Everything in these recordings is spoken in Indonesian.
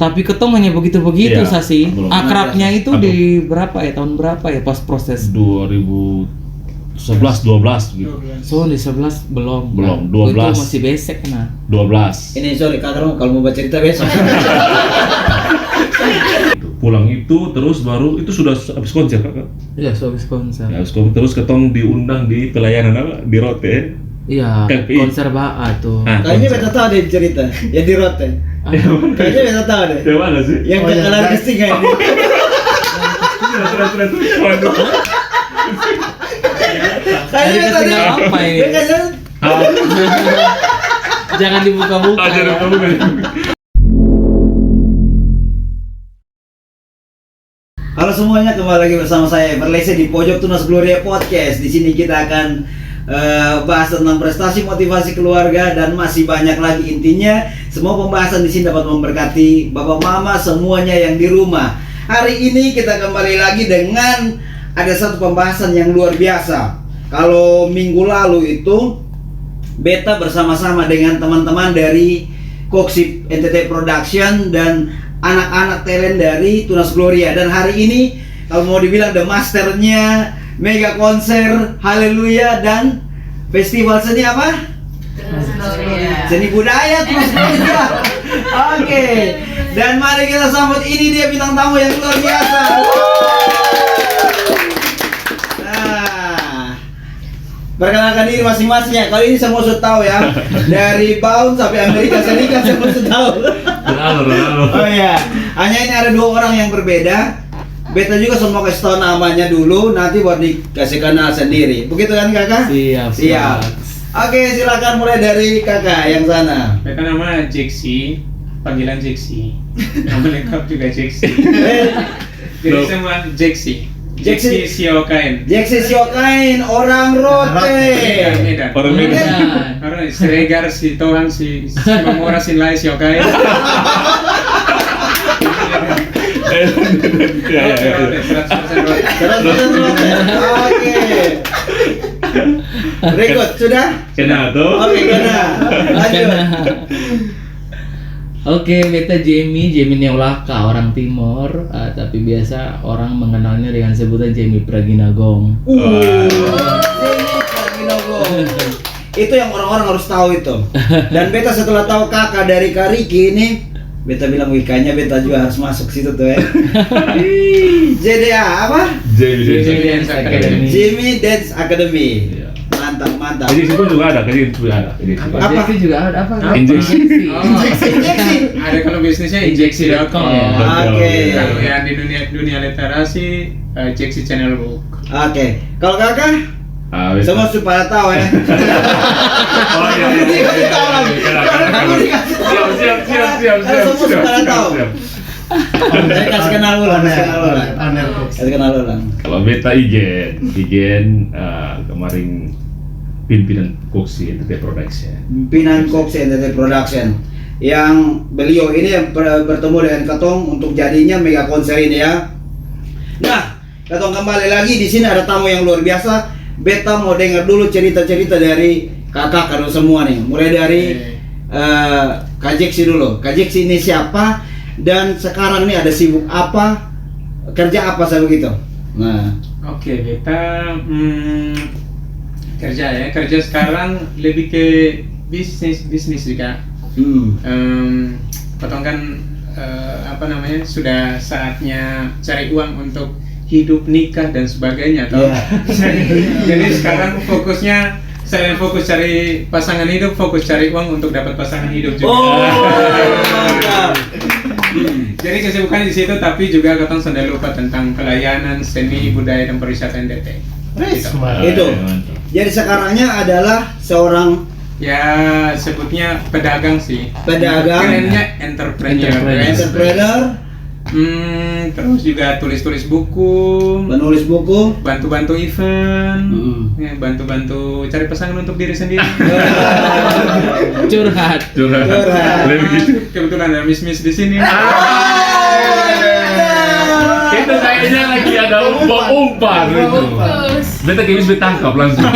Tapi ketong hanya begitu-begitu Iya, Sasi. belum. Akrabnya itu Belum. di berapa ya? Tahun berapa ya pas proses? 2011 gitu. So di 11 belum. Belum, Nah, 12. Itu masih besek nah. 12. Ini sorry kakak kalau mau baca cerita besok. Pulang itu terus baru itu sudah habis konser Kakak. Iya, so habis konser. Ya, habis konser terus ketong diundang di pelayanan apa? Di Rote. Iya, KPI. konser Baa tuh. Ah, Kayaknya beta tahu deh cerita. Ya di Rote. Kayaknya beta tahu deh. Yang mana sih? Yang terkenal kesting kayak ini. Terus. Waduh. Kayaknya beta Kesting tahu. apa ini? Kayaknya Jangan dibuka-buka. Ajar ya. kamu kan. halo semuanya, kembali lagi bersama saya Everlese di Pojok Tunas Gloria Podcast. Di sini kita akan bahas tentang prestasi, motivasi keluarga dan masih banyak lagi. Intinya semua pembahasan di sini dapat memberkati bapak mama semuanya yang di rumah. Hari ini kita kembali lagi dengan ada satu pembahasan yang luar biasa. Kalau minggu lalu itu beta bersama-sama dengan teman-teman dari Koksip NTT Production dan anak-anak talent dari Tunas Gloria. Dan hari ini kalau mau dibilang the masternya mega konser haleluya dan festival seni apa? Seni budaya Tunas Gloria. Oke. Dan mari kita sambut, ini dia bintang tamu yang luar biasa. Nah, perkenalkan diri masing-masing ya. Kali ini saya mau tahu ya. Dari Bound sampai Amerika Serikat saya mau tahu. Ronaldo. Oh iya, hanya ini ada dua orang yang berbeda. Beta juga semua kasih tahu namanya dulu, nanti buat dikasih kenal sendiri. Begitu kan kakak? Siap. Oke, silakan mulai dari kakak yang sana. Mereka nama Jeksi, panggilan Jeksi. Nama lengkap juga Jeksi. Jadi semua Jeksi. Jeksi Siokain. Jeksi Siokain, orang Rote. Medan. Orang Medan. Orang Siregar si Tohan si Mamora si Lai Siokain. Ya. 100% Rote. Oke. Berikut sudah? Kenal tuh. Oke, kena. Lanjut. Oke, beta Jamie Neolaka, orang Timor, tapi biasa orang mengenalnya dengan sebutan Jamie Praginagong. Itu yang orang-orang harus tahu itu. Dan beta setelah tahu kakak dari Kariki ini, beta bilang wikanya beta juga harus masuk situ tuh ya. JDA apa? Jamie Dance Academy. Jimmy Dance Academy. Iya. Mantap. Jadi situ juga ada, jadi juga ada. Apa? Injeksi juga ada apa? Injeksi. Oh, Injeksi. ada kalau bisnisnya injeksi.com ya. Oke. Kalau yang di dunia literasi, Jeksi Channel Book. Oke. Kalau kakak? Ah, Semua supaya tahu ya. Oh iya. Dikasih tahu lagi. Karena aku dikasih tahu. Siap. Semua supaya tahu. Saya kasih kenal ulang. Kasih kenal ulang. Kalau beta Igen kemarin pimpinan Koksi NTT Production. Pimpinan Koksi NTT Production, yang beliau ini yang bertemu dengan Katong untuk jadinya mega konser ini ya. Nah, Katong kembali lagi di sini ada tamu yang luar biasa. Beta mau dengar dulu cerita-cerita dari kakak kalian semua nih. Mulai dari Kak Jeksi dulu. Kak Jeksi ini siapa dan sekarang ini ada sibuk apa? Kerja apa saya begitu? Nah, Oke, kita kerja sekarang lebih ke bisnis juga. Potong kan sudah saatnya cari uang untuk hidup, nikah dan sebagainya toh. Jadi sekarang fokusnya selain fokus cari pasangan hidup, fokus cari uang untuk dapat pasangan hidup juga. mantap. Jadi kesibukan di situ, tapi juga Katong sudah lupa tentang pelayanan seni budaya dan pariwisata NTT. Itu. Jadi sekarangnya adalah seorang Ya sebutnya pedagang sih. Pedagang. Kerennya entrepreneur. Terus juga tulis buku, penulis buku, bantu event, ya, bantu cari pasangan untuk diri sendiri. Curhat. Lebih gitu. Kebetulan ada Miss di sini. Itu kayaknya lagi ada umpan gitu. Beta kayaknya bisa tangkap langsung.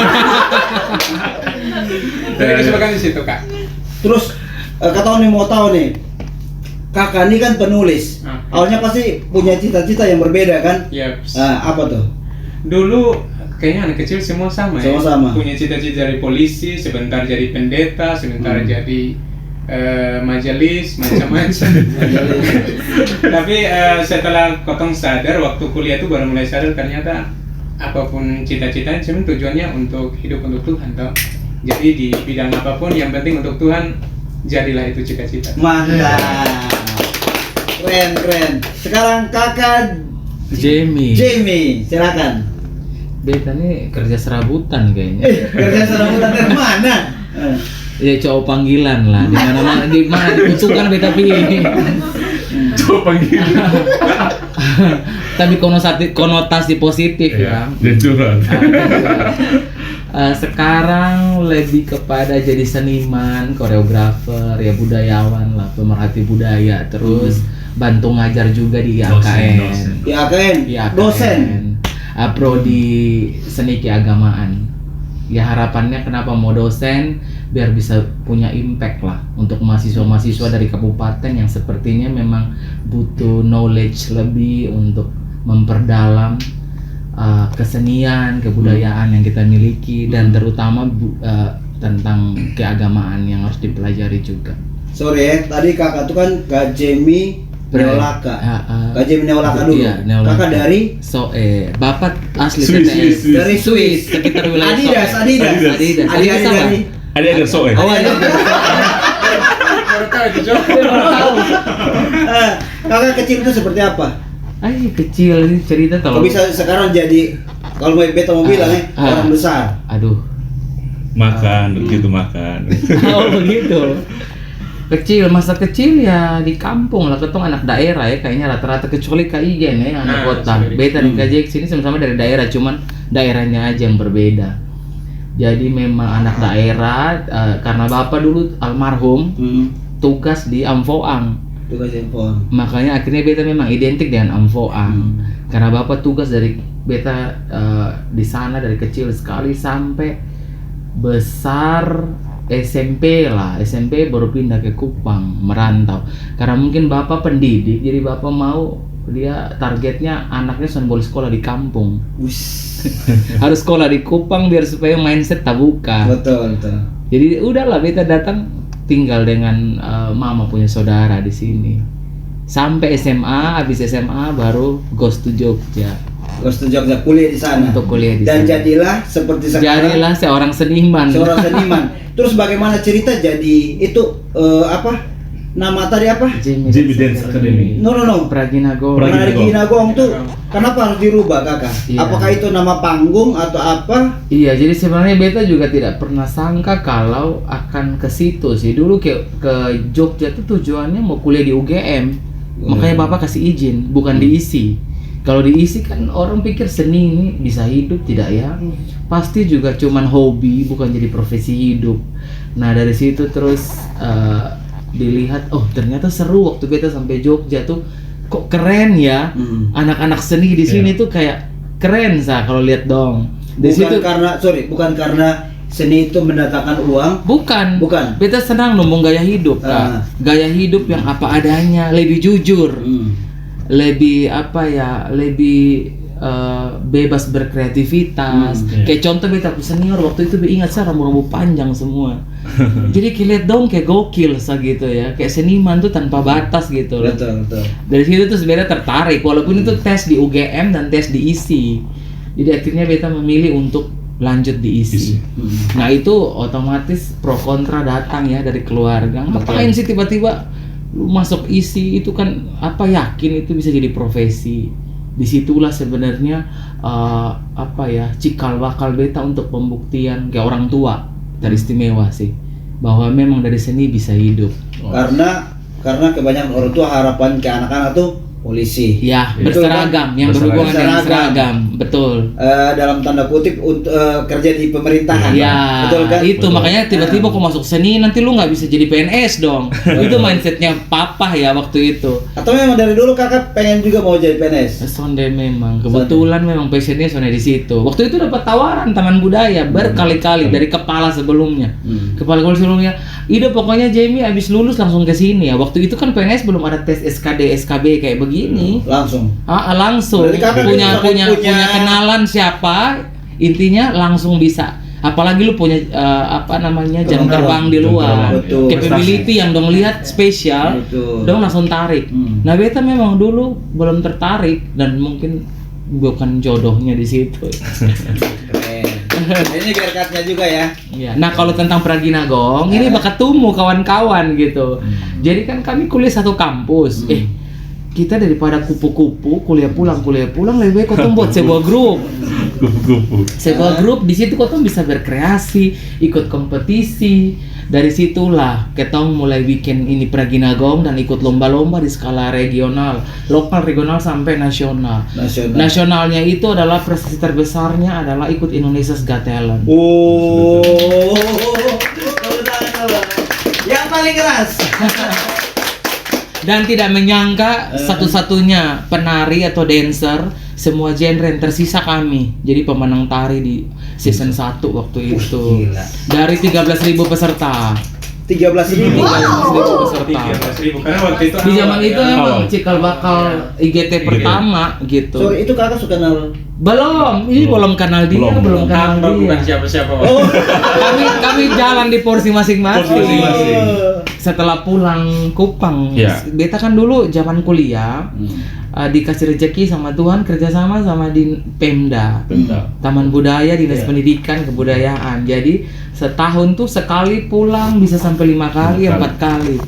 Jadi kesibukan di situ, Kak. terus kata nih mau tahu nih, kakak ini kan penulis. Awalnya pasti punya cita-cita yang berbeda kan? Yaps. Apa tuh? Dulu kayaknya anak kecil semua sama ya. Semua sama. Punya cita-cita dari polisi, sebentar jadi pendeta, sebentar jadi majelis, macam-macam. Tapi setelah kotong sadar, waktu kuliah itu baru mulai sadar ternyata apapun cita-citanya, cuman tujuannya untuk hidup untuk Tuhan toh. Jadi di bidang apapun yang penting untuk Tuhan, jadilah itu cita-cita. Mantap. Keren. Sekarang kakak Jamie, silakan. Beta nih kerja serabutan kayaknya. Kerja serabutan dari mana? Ya cowok panggilan lah, di mana dibutuhkan beta pilih. Coba panggil. Tapi konotasi positif ya. Dan curhat. Sekarang lebih kepada jadi seniman, koreografer, ya budayawan lah, pemerhati budaya, terus bantu ngajar juga di IAKN. Dosen. Prodi seni keagamaan. Ya harapannya kenapa mau dosen biar bisa punya impact lah untuk mahasiswa-mahasiswa dari kabupaten yang sepertinya memang butuh knowledge lebih untuk memperdalam kesenian, kebudayaan yang kita miliki dan terutama tentang keagamaan yang harus dipelajari juga. Sorry ya, tadi kakak tuh kan Kak Jamie Neolaka. Kak Jamie Neolaka dulu. Iya, Neolaka. Kakak dari Bapak asli Swiss, TTS. Swiss. Dari Swiss. Sekitar wilayah Adidas. Adidas. Adik dari Ada soe. Oh, ada. Baru tahu itu Jo. kakak kecil itu seperti apa? Kecil sih cerita Kok kalau bisa sekarang jadi kalau beta mau bilang orang besar. Aduh. Makan, begitu makan. Oh begitu. Kecil, masa kecil ya di kampung lah, ketemu anak daerah ya kayaknya rata-rata kecuali Kak Ijen ya anak kota. Beta dan Kak Jack sini sama-sama dari daerah, cuman daerahnya aja yang berbeda. Jadi memang anak daerah karena bapak dulu almarhum tugas di Amfoang. Tugas handphone. Makanya akhirnya beta memang identik dengan Amfoang. Karena bapak tugas dari beta di sana dari kecil sekali sampai besar SMP lah. SMP baru pindah ke Kupang, merantau. Karena mungkin bapak pendidik, jadi bapak mau dia targetnya anaknya boleh sekolah di kampung. Harus sekolah di Kupang biar supaya mindset terbuka. Betul. Jadi udahlah beta datang tinggal dengan mama punya saudara di sini. Sampai SMA, habis SMA baru ghost to Jogja. Ghost to Jogja kuliah di sana. Untuk kuliah di Dan sana. jadilah seperti sekarang. Jadilah seorang seniman. Seorang seniman. Terus bagaimana cerita jadi itu nama tadi apa? Jamie Dance Academy. No. Praginago. Praginagong tuh kenapa harus dirubah kakak? Iya. Apakah itu nama panggung atau apa? Iya, jadi sebenarnya beta juga tidak pernah sangka kalau akan ke situ sih. Dulu ke Jogja tuh tujuannya mau kuliah di UGM. Makanya bapak kasih izin, bukan diisi. Kalau diisi kan orang pikir seni ini bisa hidup, tidak ya? Pasti juga cuman hobi, bukan jadi profesi hidup. Nah dari situ terus dilihat, oh ternyata seru waktu beta sampai Jogja tuh, kok keren ya, anak-anak seni di sini tuh kayak keren kalau lihat dong. Bukan karena seni itu mendatangkan uang. Bukan. Beta senang ngomong gaya hidup, Kak. Gaya hidup yang apa adanya, lebih jujur. Lebih lebih bebas berkreativitas. Kayak contoh beta senior waktu itu ingat saya rambut panjang semua. Jadi lihat dong kayak gokil gitu ya. Kayak seniman tuh tanpa batas gitu loh. Betul. Dari situ tuh sebenarnya tertarik walaupun itu tes di UGM dan tes di ISI. Jadi akhirnya beta memilih untuk lanjut di ISI. Nah itu otomatis pro kontra datang ya dari keluarga. Ngapain sih tiba-tiba lu masuk ISI, itu kan yakin itu bisa jadi profesi. Disitulah sebenarnya cikal bakal beta untuk pembuktian kayak orang tua teristimewa sih bahwa memang dari seni bisa hidup. Karena kebanyakan orang tua harapan ke anak-anak tuh polisi. Ya, Betul, berseragam, kan? yang berhubungan dengan Berseragam. seragam, betul. Dalam tanda kutip untuk kerja di pemerintahan. Ya, Betul kan? itu Betul. makanya tiba-tiba kok masuk seni nanti lu nggak bisa jadi PNS dong. Itu mindsetnya papa ya waktu itu. Atau memang dari dulu kakak pengen juga mau jadi PNS? Sonde memang, kebetulan memang passionnya sonde di situ. Waktu itu dapat tawaran Taman Budaya berkali-kali dari kepala sebelumnya. Kepala sebelumnya, ide pokoknya Jamie abis lulus langsung ke sini ya. Waktu itu kan PNS belum ada tes SKD, SKB kayak begini. Langsung. Langsung Berarti kakak punya punya- kenalan siapa, intinya langsung bisa. Apalagi lu punya apa namanya jam terbang di luar, Betul. capability yang dong lihat spesial, Betul. dong langsung tarik. Nah beta memang dulu belum tertarik dan mungkin bukan jodohnya di situ. Keren. Ini berkatnya juga ya. Ya. Nah kalau tentang Praginagong ini bakal tumbuh kawan-kawan gitu. Jadi kan kami kuliah satu kampus. Kita daripada kupu-kupu kuliah pulang lebih baik kau buat sebuah grup. Kupu-kupu. Sebuah grup di situ kau bisa berkreasi, ikut kompetisi. Dari situlah ketong mulai bikin ini Praginagong dan ikut lomba-lomba di skala regional, lokal, regional sampai nasional. Nasionalnya itu adalah prestasi terbesarnya adalah ikut Indonesia's Got Talent. Oh, tepuk tangan. Yang paling keras. Dan tidak menyangka satu-satunya penari atau dancer semua genre yang tersisa kami jadi pemenang tari di season 1 waktu itu. Gila. Dari 13.000 peserta. 13.000. 13.000 peserta. 13.000 karena waktu itu Di zaman itu Awal. emang cikal bakal IGT pertama gitu. Sorry, itu kakak suka kenal. Belum, ini belum kenal dia, belum kenal Hamba bukan dia. siapa-siapa. Kami jalan di porsi masing-masing. Porsi masing-masing. Setelah pulang Kupang, Ya. beta kan dulu zaman kuliah dikasih rezeki sama Tuhan kerjasama sama di Pemda. Taman Budaya, Dinas Pendidikan Kebudayaan. Jadi setahun tuh sekali pulang bisa sampai 5 kali, 4 kali.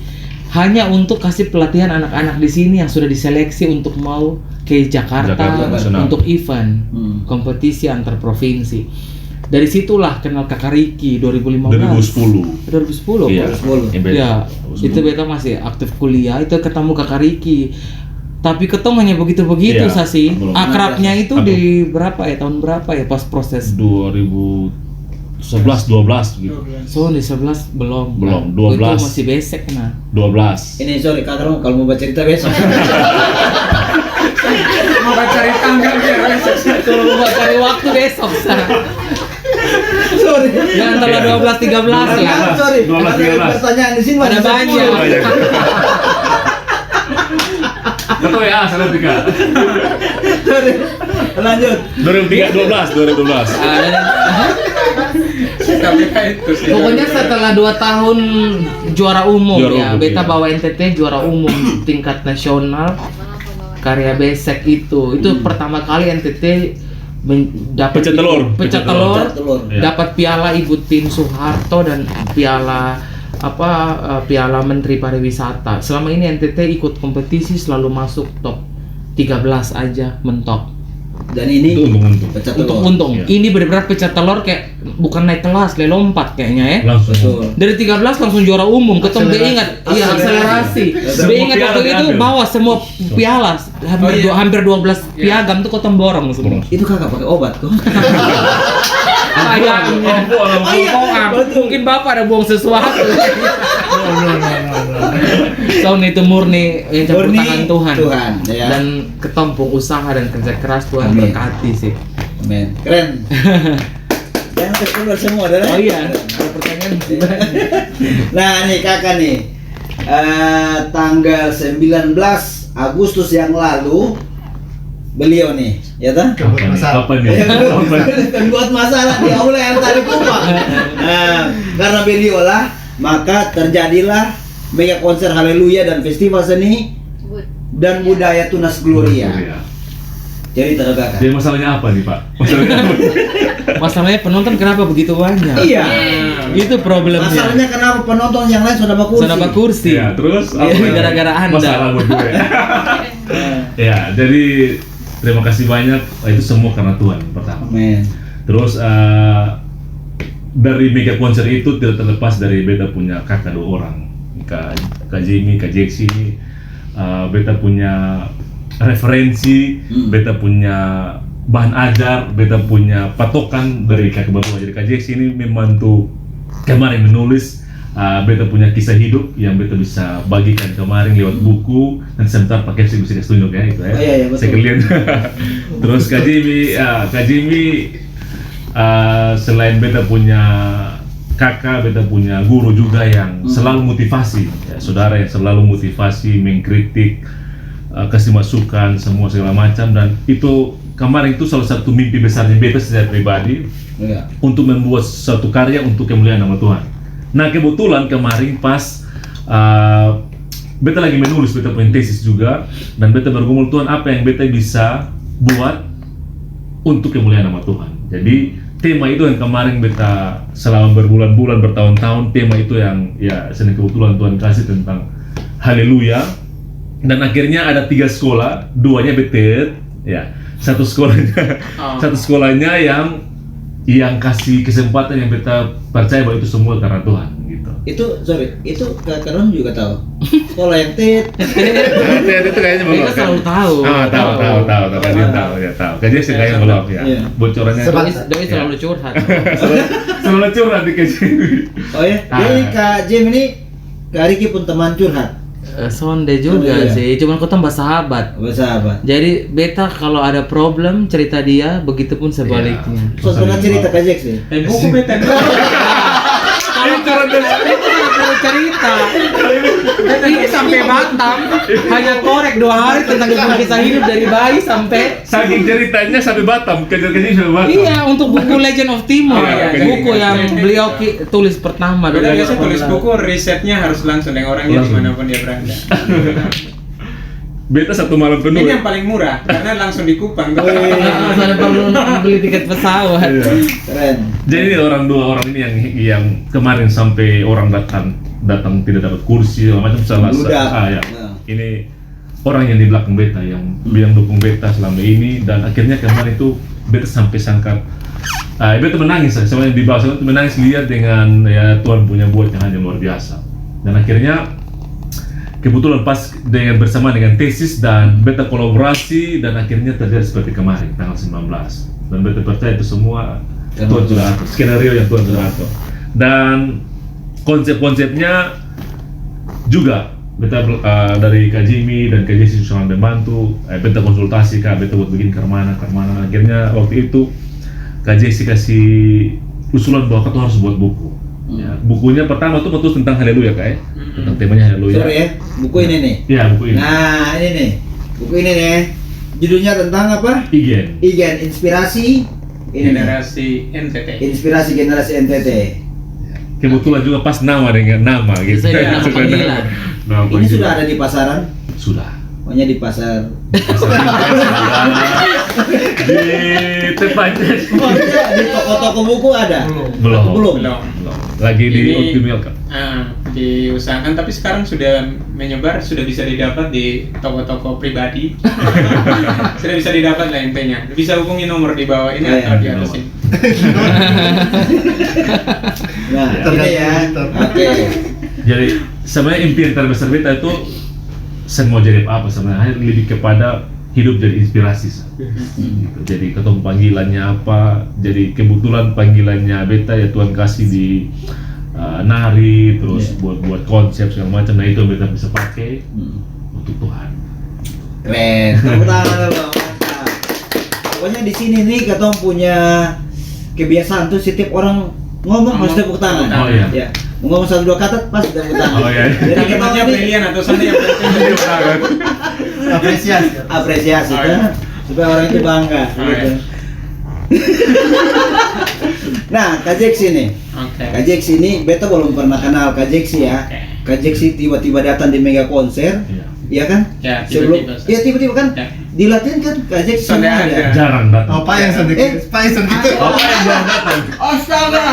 Hanya untuk kasih pelatihan anak-anak di sini yang sudah diseleksi untuk mau ke Jakarta nasional. untuk event kompetisi antar provinsi. Dari situlah kenal Kakak Riki 2015. 2010. Iya. 2010. Ya, itu beta masih aktif kuliah, itu ketemu Kakak Riki. Tapi ketemu hanya begitu-begitu Iya, Sasi. belum. Akrabnya itu di berapa ya? Tahun berapa ya pas proses? 2011-12 gitu. So di 11 belum. Belum, Nah, 12. Itu masih besek nah. 12. Ini sorry kakak Rom, kalau mau baca cerita besok. Mau cari tanggal biar besok. Kalau mau cari waktu besok Sa. Sorry. Ya antara 12-13 ya. Sorry. 12, Ada 13. pertanyaan di sini Ada masih banyak. 10. Betul ya, salah 3. Sorry. Lanjut. 2012. KPK itu sih. Pokoknya setelah 2 tahun juara umum Juara ya, umum, beta iya. bawa NTT juara umum tingkat nasional karya besek itu pertama kali NTT dapat Pecah telur. pecah telur, Iya. dapat piala Ibu Tin Soeharto dan piala piala Menteri Pariwisata. Selama ini NTT ikut kompetisi selalu masuk top 13 aja mentok. Dan ini Itu untung-untung. pecah telur. Untung-untung. Iya. Ini benar-benar pecah telur kayak bukan naik kelas, lompat kayaknya ya. Langsung. Betul. Dari 13 langsung juara umum, ketemu dia ingat, iya akselerasi. Semua Dia ingat piala waktu itu diambil. bawa semua piala, hampir 12 Iya. piagam tuh ketemu borong semua. Itu kakak pakai obat kok. Kayaknya. Oh iya, betul. Mungkin bapak ada buang sesuatu. Sound itu murni yang campur Murni tangan Tuhan. Tuhan, ya. Dan ketompong usaha dan kerja keras Tuhan Amin. berkati sih. Men, keren. Jangan terkeluar semua, dah. Oh iya, ada pertanyaan. Nah nih kakak nih, tanggal 19 Agustus yang lalu beliau nih, ya tak? Apa nih? Buat masalah di aula yang tadi Kupang. Nah, karena beliau lah, maka terjadilah mega konser Haleluya dan festival seni dan budaya Tunas Gloria. Jadi kakak. Jadi masalahnya apa nih Pak? Masalahnya apa? Masalahnya penonton kenapa begitu banyak? Iya. Itu problemnya. Masalahnya kenapa penonton yang lain sudah baku kursi? Kenapa kursi? Ya, terus apa? Iya, gara-gara Anda. Masalah buat gue. Ya, jadi terima kasih banyak. Itu semua karena Tuhan pertama. Men. Terus dari mega konser itu tidak terlepas dari beta punya kakak 2 orang, Kak Jamie, Kak Jeksi ini. Beta punya referensi, beta punya bahan ajar, beta punya patokan dari kakek berdua. Jadi KJX ini membantu kemarin menulis. Beta punya kisah hidup yang beta bisa bagikan kemarin lewat buku. Dan sebentar pakai saya bisa tunjuk ya itu ya. Oh, iya, betul. Sekalian. Terus Kak Jimmy selain beta punya kakak, beta punya guru juga yang selalu motivasi, ya, saudara yang selalu motivasi, mengkritik, kasih masukan, semua segala macam. Dan itu kemarin itu salah satu mimpi besarnya beta secara pribadi, untuk membuat suatu karya untuk kemuliaan nama Tuhan. Nah kebetulan kemarin pas beta lagi menulis, beta punya tesis juga, dan beta bergumul Tuhan apa yang beta bisa buat untuk kemuliaan nama Tuhan. Jadi tema itu yang kemarin beta selama berbulan-bulan, bertahun-tahun, tema itu yang ya seni kebetulan Tuhan kasih tentang haleluya. Dan akhirnya ada 3 sekolah, 2-nya beta, ya satu sekolahnya yang kasih kesempatan yang beta percaya bahwa itu semua karena Tuhan gitu. Itu Kak juga tahu. Sekolah yang tet itu kayaknya belum. Kita selalu tahu. Tahu. Kayaknya sih kayaknya belum ya. Iya. Bocorannya. Doi selalu curhat. Selalu curhat di KJ. Oh ya, jadi Kak Jim ini Kak Riki pun teman curhat. Sonde juga Iya. sih, cuman kita bersahabat. Bersahabat. Jadi beta kalau ada problem cerita dia, begitupun sebaliknya. So pernah cerita Kak Jack sih. Buku beta Kalau perlu cerita, ini sampai Batam hanya korek 2 hari tentang kisah hidup dari bayi sampai. Saking ceritanya sampai Batam, kerja-kerja sampai Batam. Iya, untuk buku Legend of Timor, Iya, buku iya, yang iya. beliau tulis pertama. Beda biasa tulis buku, risetnya harus langsung dengan orangnya Langsung. dimanapun dia berada. Beta 1 malam penuh. Ini yang paling murah karena langsung di Kupang. Ada perlu beli tiket pesawat. Iya. Keren. Jadi ini 2 orang ini yang kemarin sampai orang datang tidak dapat kursi segala macam salah. Bludak. Ya. Nah. Ini orang yang di belakang beta yang dukung beta selama ini, dan akhirnya kemarin itu beta sampai sangka beta menangis sebenarnya di bawah sana, menangis lihat dengan ya Tuhan punya buat yang hanya luar biasa. Dan akhirnya kebetulan pas bersama dengan tesis dan beta kolaborasi, dan akhirnya terjadi seperti kemarin tanggal 19. Dan beta percaya itu semua Tuhan sudah atur, skenario yang Tuhan sudah atur. Dan konsep-konsepnya juga beta dari Kak Jimmy dan Kak Jesse sangat membantu. Beta konsultasi Kak, beta buat bikin kemana. Akhirnya waktu itu Kak Jesse kasih usulan bahwa Kak harus buat buku. Ya, bukunya pertama tuh betul tentang haleluya Kak ya. Tentang temanya haleluya. Sorry ya, buku ini nih. Iya, buku ini. Nah, ini nih. Buku ini nih. Judulnya tentang apa? Igen. Inspirasi ini nih. Generasi NTT. Inspirasi generasi NTT. Kebetulan juga pas nama dengan nama gitu. Saya nama panggilan. Nama Ini panggilan. sudah ada di pasaran. Sudah. Pokoknya di pasar. Di tempatnya Pokoknya di toko-toko buku ada. belum. Belum. Lagi di Ini- Optimal Kak. Diusahakan, tapi sekarang sudah menyebar, sudah bisa didapat di toko-toko pribadi. Sudah bisa didapat lah intinya. Bisa hubungi nomor di bawah ini Oh, iya. atau di atas ini. Nah, Ya. ini ya. Oke. Jadi sebenarnya impian terbesar beta itu saya mau jadi apa sebenarnya, lebih kepada hidup jadi inspirasi. Gitu. Jadi ketemu panggilannya apa, jadi kebetulan panggilannya beta ya Tuhan kasih di nari, terus buat konsep segala macam. Nah itu yang beta bisa pakai untuk Tuhan. Keren. Tepuk tangan dulu. Mantap. Pokoknya di sini nih ketemu punya kebiasaan tuh setiap orang ngomong harus tepuk tangan. Oh, iya. Ya. Mau ngomong 1-2 kata pas tepuk tangan. Oh, iya. Jadi kita Kalimatnya ini brilian atau something yang penting. apresiasi Oh, kan iya. supaya orang itu bangga Oh, gitu. iya. Nah, Kak Jeksi nih. Oke. Kak Jeksi ini beta belum pernah kenal Kak Jeksi ya. Oke. Kak Jeksi tiba-tiba datang di mega konser. Iya. Iya kan? Ya, Sebelum tiba-tiba. iya tiba-tiba kan Ya. di latihan kan Kak Jeksi Sudah sama ada. ada. Jarang datang. Apa yang sedikit? Pak yang sedikit. Apa yang jarang datang? Astaga.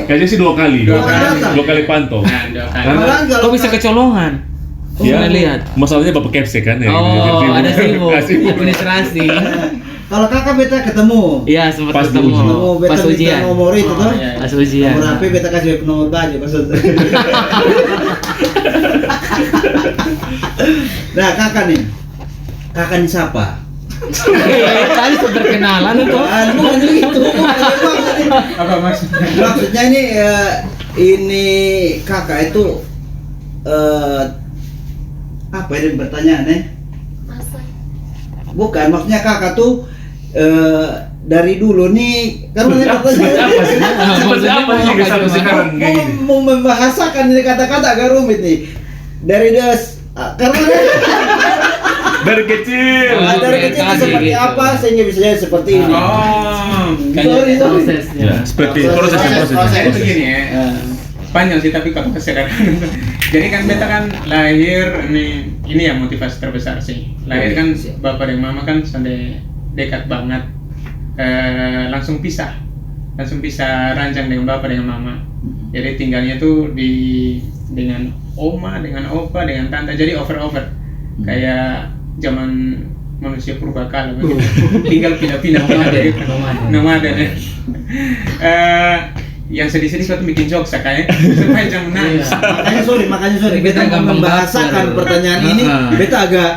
Kayaknya sih 2 kali. Dua kali datang. 2 kali pantau. Nah, dua kali. Karena- Malahan kalau Kok bisa kecolongan? Ya, Pernah lihat? masalahnya bapak kepse kan ya. Oh, ada sibuk Sibuk. administrasi. kalau kakak beta ketemu. Iya, sempat Pas ketemu ujian. Ketemu beta pas minta ujian. nomor itu Oh, tuh. iya. Pas ujian. Nomor HP beta kasih nomor baju maksudnya. Nah, kakak nih. kakak ini siapa? Tadi perkenalan itu. Bukan begitu. Apa maksudnya? Maksudnya ini kakak itu apa ini pertanyaannya? Masa Bukan, maksudnya kakak tuh dari dulu nih kan Seperti apa sih? Seperti apa sih sampai sekarang kayak gini? mau membahasakan ini kata-kata agak rumit nih. Dari karena Dari kecil. dari kecil itu seperti gitu. apa sehingga bisa jadi seperti ini. Oh, Sorry. Prosesnya. Ya, seperti proses. Jadi begini ya. Panjang sih tapi kalau kesederhanaan. Jadi kan beta kan lahir ini ya motivasi terbesar sih. Lahir kan bapak dan mama kan sampai dekat banget. Langsung pisah ranjang dengan bapak dengan mama. Jadi tinggalnya tuh dengan oma, dengan opa, dengan tante. Jadi over kayak zaman manusia purbakala begitu. Tinggal pindah-pindah gitu. Nomaden ya. Yang sedih-sedih suatu bikin jokes ya kayak supaya jangan nangis. Makanya sorry. Beta gampang membahasakan baper. pertanyaan ini, beta agak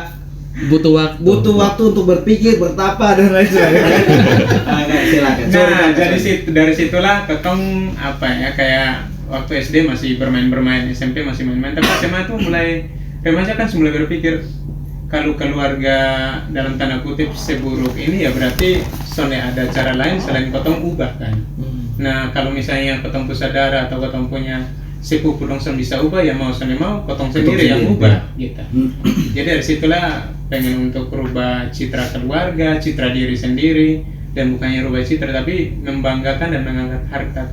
butuh waktu untuk berpikir, bertapa dan lain sebagainya. Silakan. Nah, dari situlah ketong apa ya kayak waktu SD masih bermain, SMP masih main-main, tapi SMA tuh mulai remaja kan mulai berpikir kalau keluarga dalam tanda kutip seburuk ini ya berarti soalnya ada cara lain selain ketong ubah kan. Nah, kalau misalnya ketong saudara atau ketong punya sepupu dong bisa ubah ya mau ketong sendiri yang ubah gitu. Jadi dari situlah pengen untuk rubah citra keluarga, citra diri sendiri, dan bukannya rubah citra tapi membanggakan dan mengangkat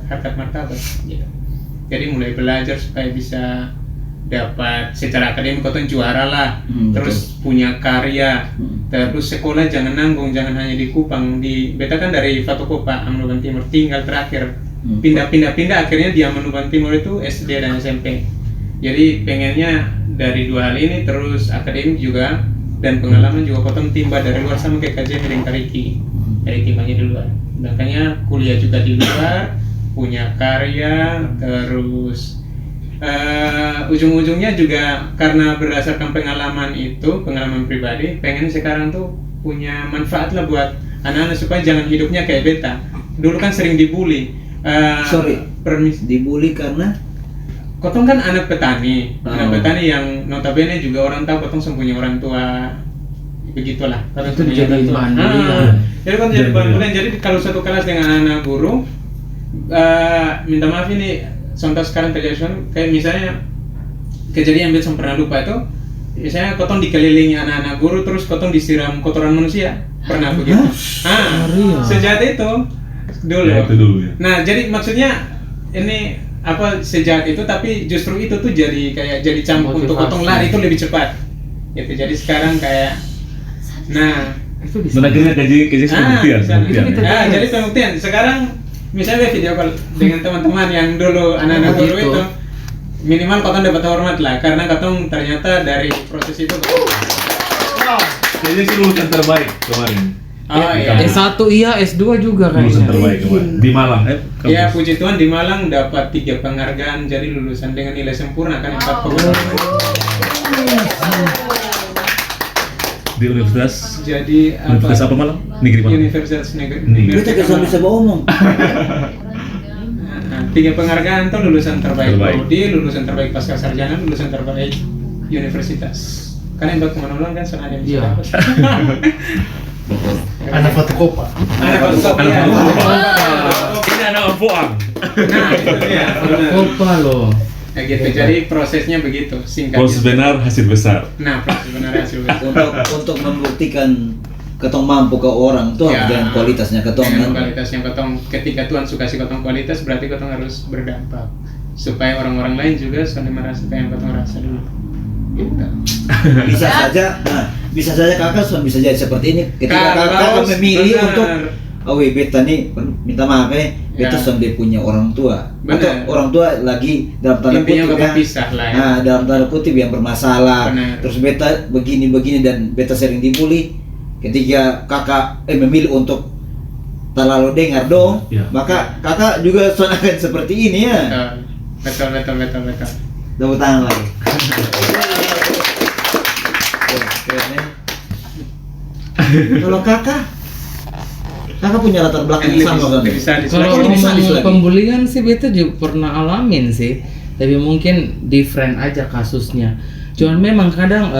harkat martabat gitu. Jadi mulai belajar supaya bisa dapat secara akademik ketong juara lah, terus punya karya, terus sekolah jangan nanggung, jangan hanya di Kupang. Beta kan dari Fatokopa, Amanuban Timur, tinggal terakhir pindah akhirnya di Amanuban Timur itu SD dan SMP. Jadi pengennya dari dua hal ini terus akademik juga dan pengalaman juga ketong timba dari luar sama kayak kajian dengan Kariki timbanya di luar. Makanya kuliah juga di luar, punya karya, terus ujung-ujungnya juga karena berdasarkan pengalaman pribadi, pengen sekarang tuh punya manfaat lah buat anak-anak supaya jangan hidupnya kayak beta. Dulu kan sering dibully. Dibully karena Kotong kan anak petani yang notabene juga orang tahu kotong sempunya orang tua begitulah. Itu jadi bahan bulian. Jadi kan jadi bahan bulian. Jadi kalau satu kelas dengan anak guru, minta maaf ini contoh sekarang terjadi kayak misalnya kejadian yang pernah lupa itu, misalnya kotong dikelilingi anak-anak guru terus kotong disiram kotoran manusia, pernah begitu? Sejahat itu dulu. Ya, itu dulu ya. Nah jadi maksudnya ini apa sejahat itu tapi justru itu tuh jadi cambuk untuk kotong lari itu lebih cepat. Gitu. Jadi sekarang kayak akhirnya kaji pembuktian. Jadi pembuktian. Sekarang misalnya video call dengan teman-teman yang dulu anak-anak guru itu minimal kotong dapat hormat lah karena kotong ternyata dari proses itu. Jadi sih lulusan terbaik kemarin. S1 iya, S2 juga Lulusan kayaknya. terbaik kemarin di Malang. Ya puji Tuhan di Malang dapat 3 penghargaan jadi lulusan dengan nilai sempurna kan 4,8. Di universitas. Jadi Universitas apa Malang? Negeri Malang. Universitas Negeri. Beta kesan bisa ngomong. 3 penghargaan tuh lulusan terbaik prodi, lulusan terbaik pasca sarjana, lulusan terbaik universitas. Kan yang kemana-mana kan senada yang bisa dapat. Anak fotokopa. Ini anak Ampoang. Nah, itu dia. Opa loh. Nah, gitu. Jadi prosesnya begitu, singkat. Proses benar hasil besar. Nah, proses benar hasil besar. untuk membuktikan ketong mampu ke orang tuh Ya. dengan kualitasnya ketong Dengan kan. kualitasnya ketong, ketika Tuhan suka kasih ketong kualitas, berarti ketong harus berdampak supaya orang-orang lain juga sudah merasa kayak yang ketong rasa dulu. Gitu. Bisa saja kakak sudah bisa jadi seperti ini ketika kakak memilih untuk beta nih minta maaf beta sudah punya orang tua atau orang tua lagi dalam tanda Intinya kutip bapak pisah lah ya. Nah, dalam tanda kutip yang bermasalah. Benar. Terus beta begini dan beta sering dibully. Ketika kakak memilih untuk terlalu dengar dong, Ya. maka kakak juga akan seperti ini ya. Betul. Tepuk tangan lagi. Keren ya. Kalau kakak punya latar belakang yang sama kan? Kalau lebih sadis ngomong lagi. pembulian sih beta juga pernah alamin sih, tapi mungkin different aja kasusnya. Cuman memang kadang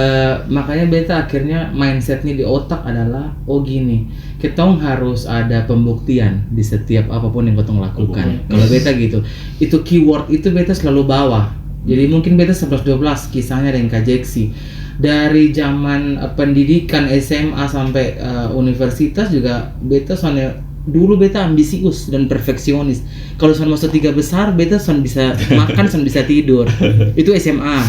makanya beta akhirnya mindsetnya di otak adalah gini, ketong harus ada pembuktian di setiap apapun yang ketong lakukan. Kalau beta gitu, itu keyword itu beta selalu bawa. Jadi mungkin beta 11-12 kisahnya dengan Kak Jeksi. Dari zaman pendidikan SMA sampai universitas juga beta soalnya dulu beta ambisius dan perfeksionis. Kalau soal masuk 3 besar beta soal bisa makan, soal bisa tidur. Itu SMA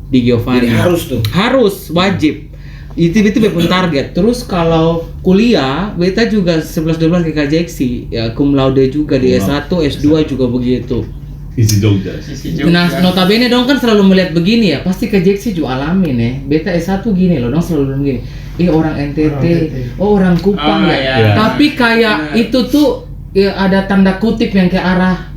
di Giovanni. Jadi harus tuh. Harus, wajib. Itu beta pun target. Terus kalau kuliah beta juga 11-12 kayak Kak Jeksi, ya cum laude juga di S1, S2 juga begitu. Isi Jogja. Nah, notabene dong kan selalu melihat begini ya, pasti ke Jeksi juga alamin ya. Beta S1 gini loh, dong selalu begini. Orang NTT, orang Kupang Oh, ya. iya. Tapi kayak itu tuh ya, ada tanda kutip yang ke arah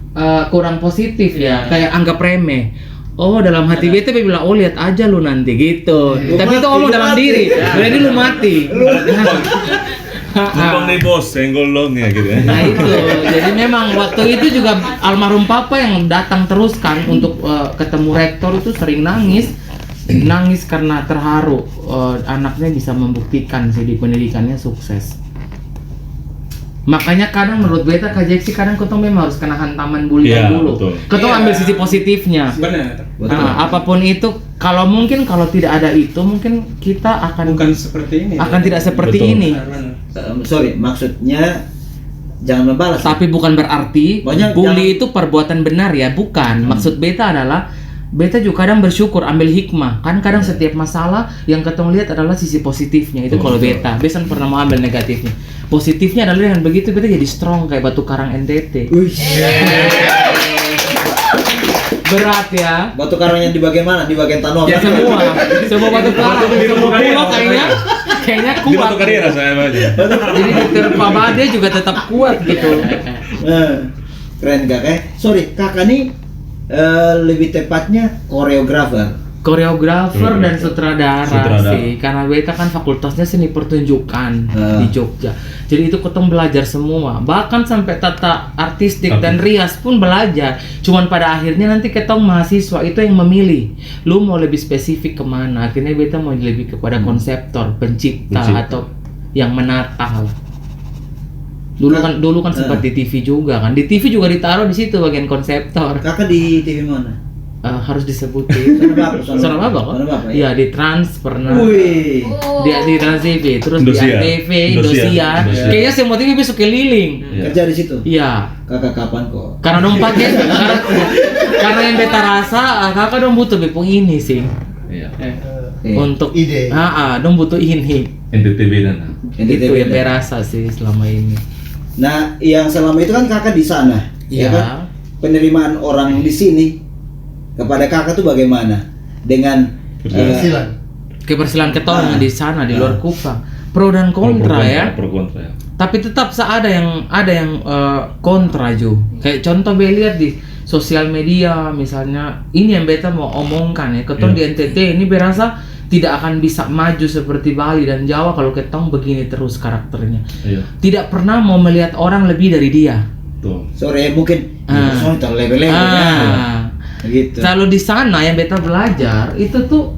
kurang positif ya, kayak anggap remeh. Dalam hati beta bilang, lihat aja lu nanti gitu. Tapi itu ngomong dalam diri, berarti lu mati. Numpang nih bos, senggol dong ya gitu ya. Nah itu, jadi memang waktu itu juga almarhum papa yang datang terus kan untuk ketemu rektor itu sering nangis karena terharu anaknya bisa membuktikan sih di pendidikannya sukses. Makanya kadang menurut beta Kak Jeksi kadang ketong memang harus kena hantaman bulian Iya, dulu. betul. Ketong ambil sisi positifnya. Benar. Apapun itu, kalau tidak ada itu mungkin kita akan Bukan seperti ini. tidak seperti Betul. ini. Sorry, maksudnya jangan membalas. Tapi bukan berarti Banyak bully itu perbuatan benar ya, bukan. Maksud beta adalah beta juga kadang bersyukur, ambil hikmah. Kan kadang setiap masalah yang ketong lihat adalah sisi positifnya. Itu kalau beta pernah mau ambil negatifnya. Positifnya adalah dengan begitu beta jadi strong kayak batu karang NTT. Berat ya. Batu karangnya di bagian mana? Di bagian tanah. Ya semua batu karang, semua pulau kayaknya Di kuat. batu karira saya aja. Jadi diterpa badai juga tetap kuat gitu. Keren kakak. Sorry, kakak nih lebih tepatnya koreografer. Koreografer dan sutradara Sutradara. sih, karena beta kan fakultasnya seni pertunjukan di Jogja. Jadi itu ketong belajar semua, bahkan sampai tata artistik dan rias pun belajar. Cuman pada akhirnya nanti ketong mahasiswa itu yang memilih, lu mau lebih spesifik kemana. Akhirnya beta mau lebih kepada konseptor, pencipta atau yang menata lah. Dulu kan sempat di TV juga kan, di TV juga ditaruh di situ bagian konseptor. Kakak di TV mana? Harus disebutin. Suara Bapak kok? Iya, di Trans pernah. Wih. Di Trans TV, terus di Indosiar. ANTV, Indosiar. Kayaknya semua TV besok keliling. Kerja di situ. Iya. Kakak kapan kok? Karena dong pakai karena yang beta rasa kakak dong butuh bepung ini sih. Iya. Untuk ide. dong butuh ini. NTTB dan Itu yang beta rasa sih selama ini. Nah, yang selama itu kan kakak di sana, ya Iya. kan? Penerimaan orang di sini kepada kakak tuh bagaimana? Dengan Keberhasilan. Keberhasilan ketong di sana di luar Kupang. Pro dan kontra ya. Pro kontra ya. Tapi tetap ada yang kontra Jo. Kayak contoh beta lihat di sosial media misalnya, ini yang beta mau omongkan ya. Ketong di NTT ini berasa tidak akan bisa maju seperti Bali dan Jawa kalau ketong begini terus karakternya. Iya. Tidak pernah mau melihat orang lebih dari dia. Tuh. sore mungkin soalnya level-levelnya. Gitu. Kalau di sana yang beta belajar itu tuh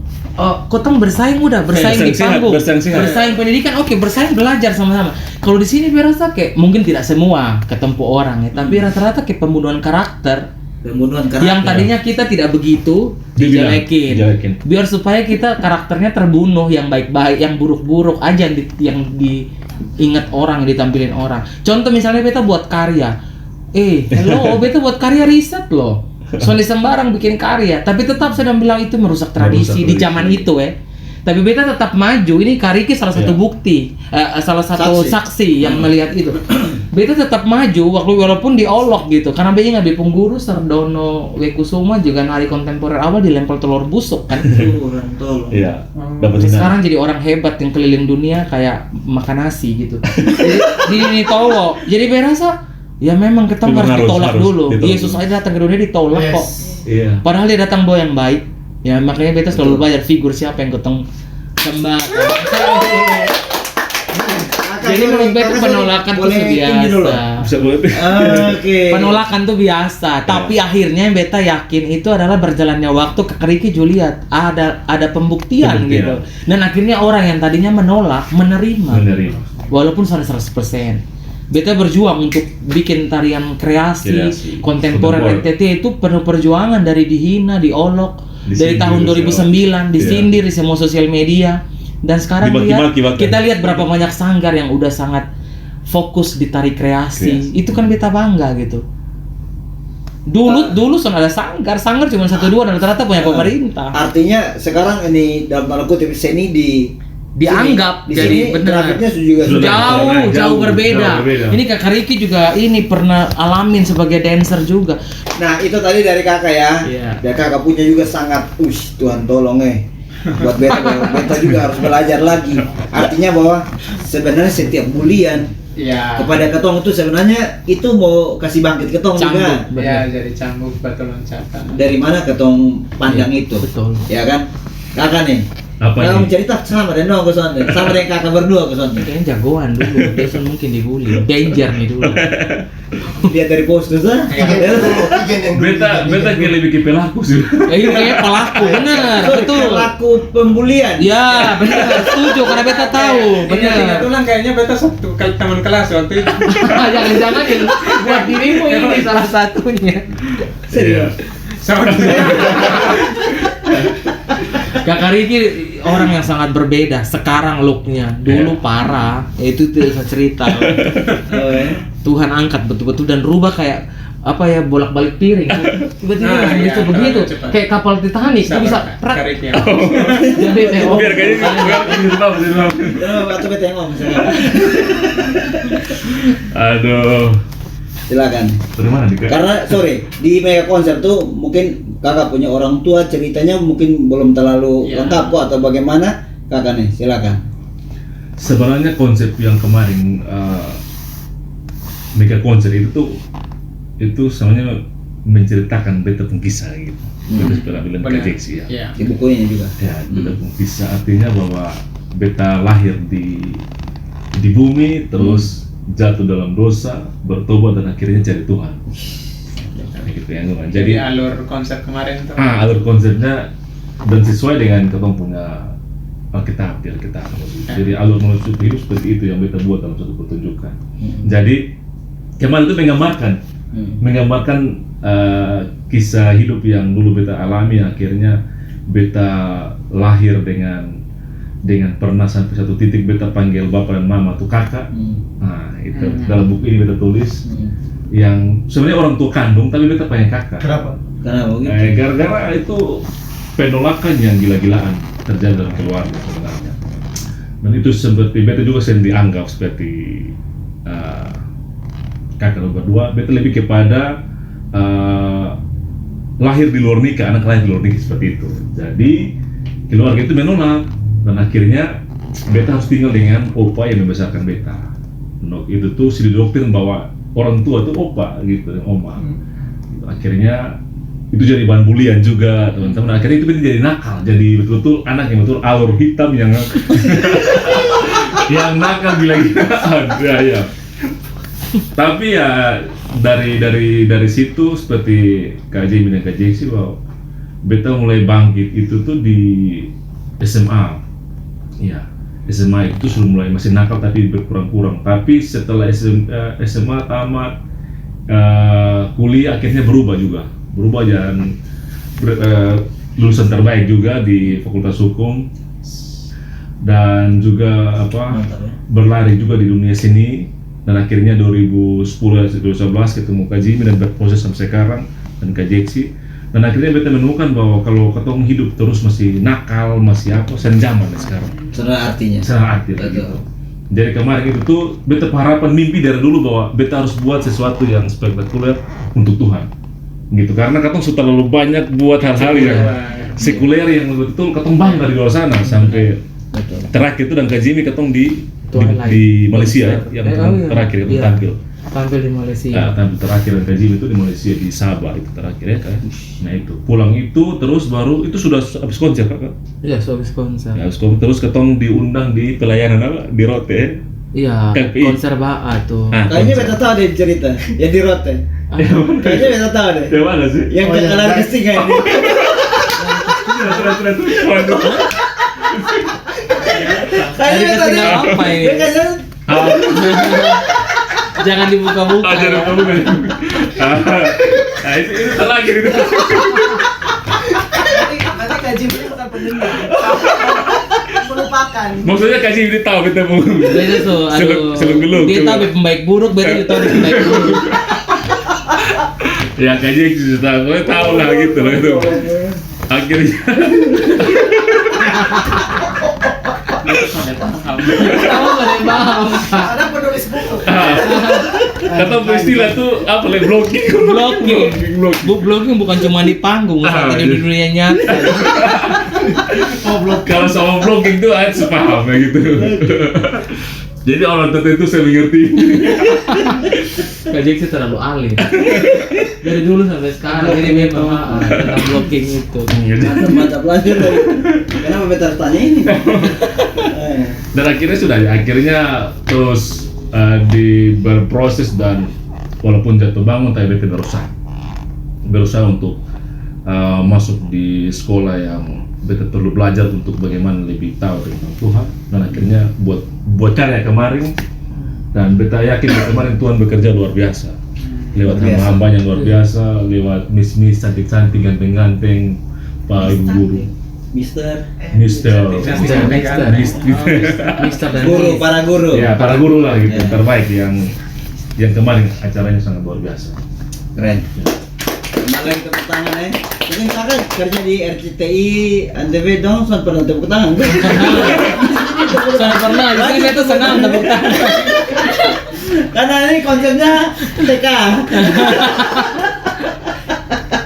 ketong bersaing di Bersaing sehat, panggung, bersaing sehat. bersaing pendidikan, bersaing belajar sama-sama. Kalau di sini berasa kayak mungkin tidak semua ketemu orang ya, tapi rata-rata kayak pembunuhan karakter. Pembunuhan karakter. Yang tadinya kita tidak begitu dijelekin. Biar supaya kita karakternya terbunuh, yang baik-baik, yang buruk-buruk aja yang diingat orang, yang ditampilin orang. Contoh misalnya beta buat karya. Hello, beta buat karya riset loh. Soalnya sembarang bikin karya, tapi tetap sedang bilang itu merusak tradisi di zaman itu Tapi beta tetap maju. Ini Kariki salah satu bukti, salah satu saksi yang melihat itu. Beta tetap maju walaupun diolok gitu. Karena beta nggak bipung guru Sardono Wekusuma juga hari kontemporer awal dilempel telur busuk kan. Iya. Dapat Sekarang jadi orang hebat yang keliling dunia kayak makan nasi gitu. Jadi ini tolo. Jadi berasa ya memang kita harus ditolak dulu. Yesus aja datang ke dunia ditolak kok. Iya. Padahal dia datang bawa yang baik. Ya makanya beta selalu belajar figur siapa yang ketong sembah. menurut beta penolakan tuh biasa. Bisa boleh. Oke. Penolakan tuh biasa, tapi akhirnya yang beta yakin itu adalah berjalannya waktu Kak Riki Juliet ada pembuktian gitu. Dan akhirnya orang yang tadinya menolak menerima. Walaupun sudah 100%. Beta berjuang untuk bikin tarian kreasi kontemporer NTT itu penuh perjuangan, dari dihina, diolok, dari tahun 2009, disindir di semua sosial media. Dan sekarang kita lihat berapa banyak sanggar yang udah sangat fokus di tari kreasi. Itu kan beta bangga gitu. Dulu ada sanggar cuma 1-2 dan rata-rata punya pemerintah. Artinya sekarang ini dalam tanda kutip seni dianggap di jadi sini benar juga jauh berbeda. Ini Kak Riki juga ini pernah alamin sebagai dancer juga. Nah itu tadi dari kakak ya. Dan kakak punya juga sangat Tuhan tolong buat beta juga harus belajar lagi. Artinya bahwa sebenarnya setiap bulian kepada ketong itu sebenarnya itu mau kasih bangkit ketong juga. Ya, jadi cambuk batu loncatan. Dari mana ketong pandang itu? Betul. Ya kan? Kakak nih. Apa kamu cerita sama dengan sama dengan kakak berdua kesana. Kayaknya jagoan dulu, biasa mungkin dibully. Danger nih dulu. Lihat dari postur sah. Beta kayak lebih ke pelaku sih. Iya kayak pelaku, benar, betul. Pelaku pembulian. Ya, benar, setuju karena beta tahu, benar. Kebetulan kayaknya beta satu teman kelas waktu itu. Jangan-jangan yang buat dirimu ini salah satunya. Serius. Sama Kakak Riki orang yang sangat berbeda sekarang looknya. Dulu parah, itu tidak bisa cerita. Tuhan angkat betul-betul dan rubah kayak apa ya, bolak-balik piring. Tiba-tiba langsung bisa begitu. Kayak kapal Titanic itu bisa kariknya. Jadi Biar kayaknya Atau beta yang ngomong misalnya. Aduh. Silakan. Dari mana nih, Kak? Karena di mega konser tuh mungkin kakak punya orang tua, ceritanya mungkin belum terlalu lengkap kok atau bagaimana kakak nih, silakan. Sebenarnya konsep yang kemarin mega konser itu sebenarnya menceritakan beta pun kisah gitu. Beta pernah bilang ke Jeksi ya. Di bukunya juga. Ya, beta pun kisah artinya bahwa beta lahir di bumi terus jatuh dalam dosa, bertobat dan akhirnya cari Tuhan. Gitu ya, jadi alur konser kemarin tuh. Alur konsernya dan sesuai dengan ketong punya Alkitab. Jadi alur menuju hidup seperti itu yang beta buat dalam suatu pertunjukan. Jadi kemarin itu menggambarkan kisah hidup yang dulu beta alami, akhirnya beta lahir dengan pernah sampai satu titik beta panggil bapak dan mama tuh kakak. Nah itu dalam buku ini beta tulis yang sebenarnya orang tua kandung tapi beta panggil kakak. Kenapa? Karena begitu. Gara-gara itu penolakan yang gila-gilaan terjadi dalam keluarga sebenarnya. Dan itu seperti beta juga sering dianggap seperti kakak nomor 2. Beta lebih kepada lahir di luar nikah, anak lahir di luar nikah seperti itu. Jadi keluarga itu menolak dan akhirnya beta harus tinggal dengan opa yang membesarkan beta. Itu tuh si didoktrin bahwa orang tua itu opa gitu, oma. Akhirnya itu jadi bahan bulian juga teman-teman. Akhirnya itu jadi nakal, jadi betul-betul anak yang betul alur hitam yang yang nakal gila-gilaan. Ya. Tapi ya dari situ seperti Kak Jamie dan Kak Jeksi bahwa beta mulai bangkit itu tuh di SMA. Ya, SMA itu sudah mulai masih nakal tapi berkurang-kurang. Tapi setelah SMA tamat, kuliah akhirnya berubah dan lulusan terbaik juga di Fakultas Hukum dan juga berlari juga di dunia seni. Dan akhirnya 2010-2011 ketemu Kak Jimmy dan berproses sampai sekarang dan Kak Jeksi. Dan akhirnya beta menemukan bahwa kalau ketong hidup terus masih nakal, masih apa, senjaman sekarang. Salah artinya. Gitu. Jadi kemarin itu tuh beta harapan mimpi dari dulu bahwa beta harus buat sesuatu yang spektakuler untuk Tuhan. Gitu, karena ketong sudah terlalu banyak buat hal-hal yang sekuler yang betul ketong bangga di luar sana sampai terakhir itu dan Kak Jimmy ketong di Malaysia yang terakhir itu tampil di Malaysia. Tampil terakhir dan Kak Jimmy itu di Malaysia di Sabah itu terakhir ya kan. Nah itu pulang itu terus baru itu sudah habis konser Kak? Iya, habis konser. Ya, terus ketong diundang di pelayanan di Rote. Iya, KPI. konser Baa tuh. Ah. Kayaknya beta tahu deh cerita yang di Rote. Kayaknya beta tahu deh. Yang mana sih? Yang Oh, kekalahan yang- kesting kan ini. Terus. Waduh. Kayaknya beta kesting tahu. apa ini? Dia kayaknya Jangan dibuka-buka. Ajar ya. kamu kan. Nah, itu lagi itu. Berarti gaji ini bukan pendenda. Melupakan. Maksudnya kasih ini tahu kita mau. Beda tuh, aduh. Selung-gelung. Dia tahu pembaik buruk, beda juga tahu dia pembaik buruk. Ya kayaknya gitu tahu lah gitu loh itu. Akhirnya Kamu gak ada yang paham. Ada penulis buku. kata istilah tuh apa lagi blocking. Blocking bukan cuma di panggung, Ah, tapi di iya. dunia nyata. Kalau sama blocking tuh saya sepaham ya gitu. Jadi orang tertentu saya mengerti. Kak Jack sih terlalu alim. Dari dulu sampai sekarang, jadi memang tentang blocking itu. mantap belajar dari. Kenapa beta harus tanya ini? Dan akhirnya sudah ya, akhirnya terus berproses dan walaupun jatuh bangun tapi beta berusaha untuk masuk di sekolah yang beta perlu belajar untuk bagaimana lebih tahu tentang Tuhan, dan akhirnya buat karya kemarin, dan beta yakin kemarin Tuhan bekerja luar biasa lewat Luar biasa. hamba-hambanya luar biasa, lewat miss cantik-cantik, ganteng-ganteng, Pak Ibu Guru, Mister Mister Mister dan guru, para guru. ya para guru lah gitu, Ya. terbaik yang kemarin acaranya sangat luar biasa. Keren. Kembali lagi tepuk tangan ya. Mungkin kakak kerja di RCTI Antv dong, soal pernah tepuk tangan. Saya pernah, di sini beta senang tepuk tangan. Karena ini konsepnya TK.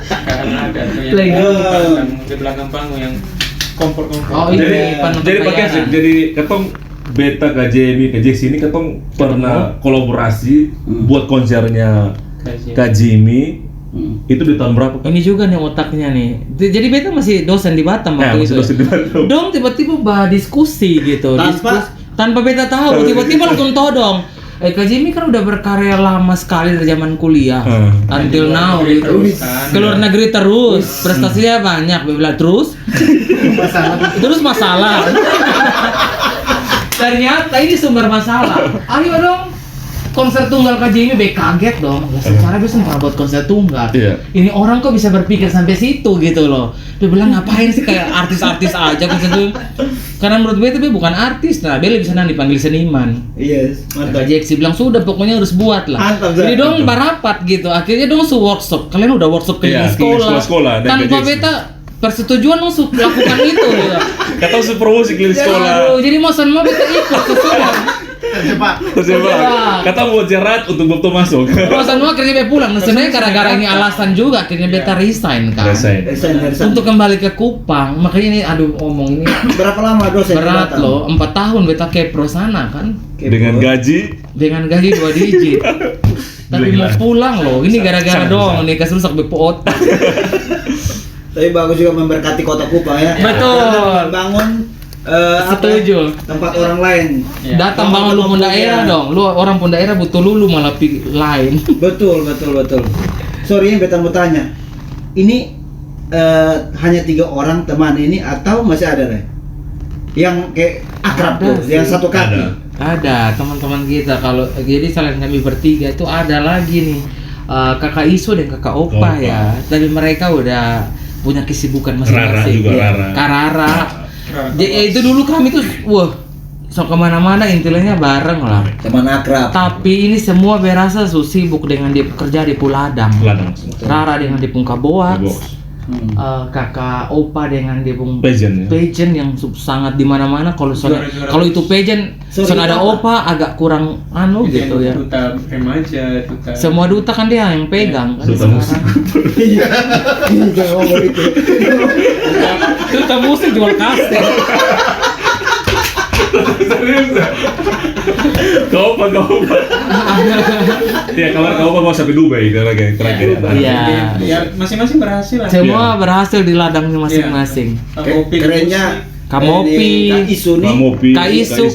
Karena ada tuh yang Playground. di belakang panggung yang kompor-kompor. Oh, ini Jadi penutup jadi pakai layanan. jadi ketong Beta KJMI sini ketong pernah kolaborasi buat konsernya Kajimi itu di tahun berapa? Ini juga nih otaknya nih. Jadi beta masih dosen di Batam Nah, waktu masih itu. dosen di Batam. Dong tiba-tiba diskusi gitu. Tanpa beta tahu, tiba-tiba langsung todong. Kak Jimmy kan udah berkarya lama sekali dari zaman kuliah, until now gitu. Ke luar negeri terus, prestasinya banyak. Dia bilang terus masalah. Ternyata ini sumber masalah. Ayo dong, konser tunggal Kak Jimmy, kaget dong. Ya, secara bisa pernah buat konser tunggal. Iya. Ini orang kok bisa berpikir sampai situ gitu loh. Dia bilang ngapain sih kayak artis-artis aja konser tunggal. Karena menurut gue itu dia bukan artis, nah dia lebih senang dipanggil seniman. Iya, Kak Jeksi bilang sudah pokoknya harus buat lah. Mantap, Jadi Zak. dong barapat gitu. Akhirnya dong workshop. Kalian udah workshop Iya, keliling keliling sekolah. sekolah-sekolah dan Tanpa Kak Jeksi. beta persetujuan dong lakukan itu gitu. Kata usah promosi keliling sekolah. Aduh, jadi mau semua beta ikut ke sekolah. Terjebak. Terjebak. Kata mau jerat untuk Bob masuk. Mau semua kerja beta pulang. Nah, sebenarnya gara-gara ini alasan juga akhirnya beta resign kan. Resign. Untuk kembali ke Kupang. Makanya ini aduh ngomong ini Berapa lama dosen di berat Batam? loh. 4 tahun beta kepro sana kan. Dengan gaji Dengan gaji 2 digit. Tapi mau pulang loh. Ini gara-gara Sangat dong nih kas rusak BPO. Tapi bagus juga memberkati kota Kupang ya. Betul. Karena bangun Setuju. tempat orang lain. Datang bangun lu pun daerah dong. Lu orang pun daerah butuh lulu malah lain. Betul. Sorry, yang beta mau tanya. Ini hanya 3 orang teman ini atau masih ada deh? Yang kayak akrab Ada tuh, sih. yang satu kaki. Ada. Ada teman-teman kita kalau jadi selain kami bertiga itu ada lagi nih kakak Iso dan kakak Opa Opa. ya. Tapi mereka udah punya kesibukan Rara masing-masing. juga, Ya. Rara. Karara. Itu dulu kami tuh so kemana-mana intinya bareng lah. Teman akrab. Tapi ini semua berasa sibuk dengan dia bekerja di Puladang. ladang semua. Rara dengan di Pungka Boas. Bos. Kakak Opa dengan dia pun Pageant, ya? pageant yang sangat di mana-mana. Kalau Juara-juara. kalau itu pageant, Sorry, soalnya ada apa? Opa agak kurang gitu ya. Duta remaja, duta. Semua duta kan dia yang pegang kan Duta musik. Jangan ngomong itu. Duta musik jual kaset. Kau apa? Ya kalau kau mau sampai Dubai terakhir. Iya. Ya masing-masing berhasil lah. Semua berhasil di ladangnya masing-masing. Kopi Kerennya Kamopi, Kak Isu nih. Kamopi, Kak Isu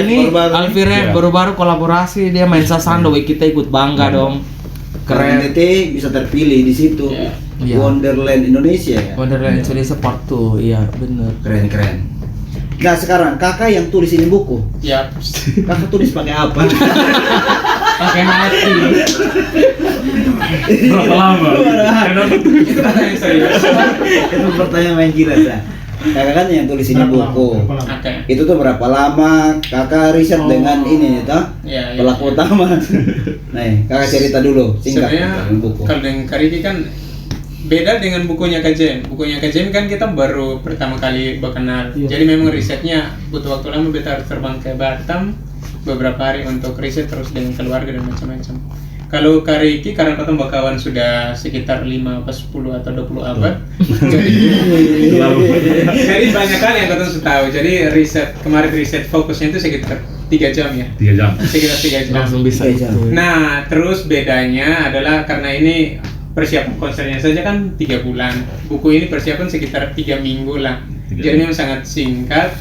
ini Alfirep Iya. baru-baru kolaborasi dia main Sasando, kita ikut bangga dong. Keren. Keren. NTT bisa terpilih di situ. Iya. Wonderland Indonesia ya. Wonderland Indonesia Part 2, iya bener. Keren. Nah sekarang kakak yang tulis ini buku, Ya, kakak tulis pakai apa? Pakai hati. Berapa lama? Kenapa tuh? itu pertanyaan serius. Itu pertanyaan main gila dah. Kakak kan yang tulis ini buku. Oke. Itu tuh berapa lama kakak riset dengan ini toh? Ya, Pelaku utama. Nah, kakak cerita dulu singkat Sebenarnya tentang buku. kalau dengan Kariki kan beda dengan bukunya KJM. Bukunya KJM kan kita baru pertama kali berkenal. Jadi memang risetnya butuh waktu lama. Beta harus terbang ke Batam beberapa hari untuk riset terus dengan keluarga dan macam-macam. Kalau Kariki karena kita bakawan sudah sekitar 5 10 atau 20 abad. jadi banyak kali yang kita tahu. Jadi kemarin riset fokusnya itu sekitar 3 jam ya. 3 jam. Sekitar 3 jam. Langsung bisa Iya, itu. Nah, terus bedanya adalah karena ini persiapan konsernya saja kan 3 bulan. Buku ini persiapan sekitar 3 minggu lah. 3 Jadi minggu. memang sangat singkat.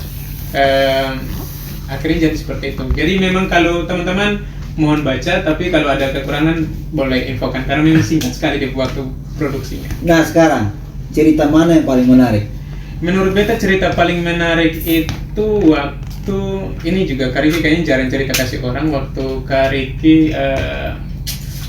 Akhirnya jadi seperti itu. Jadi memang kalau teman-teman mohon baca, tapi kalau ada kekurangan boleh infokan karena memang singkat sekali di waktu produksinya. Nah sekarang cerita mana yang paling menarik? Menurut beta cerita paling menarik itu waktu ini juga Kariki kayaknya jarang cerita kasih orang waktu Kariki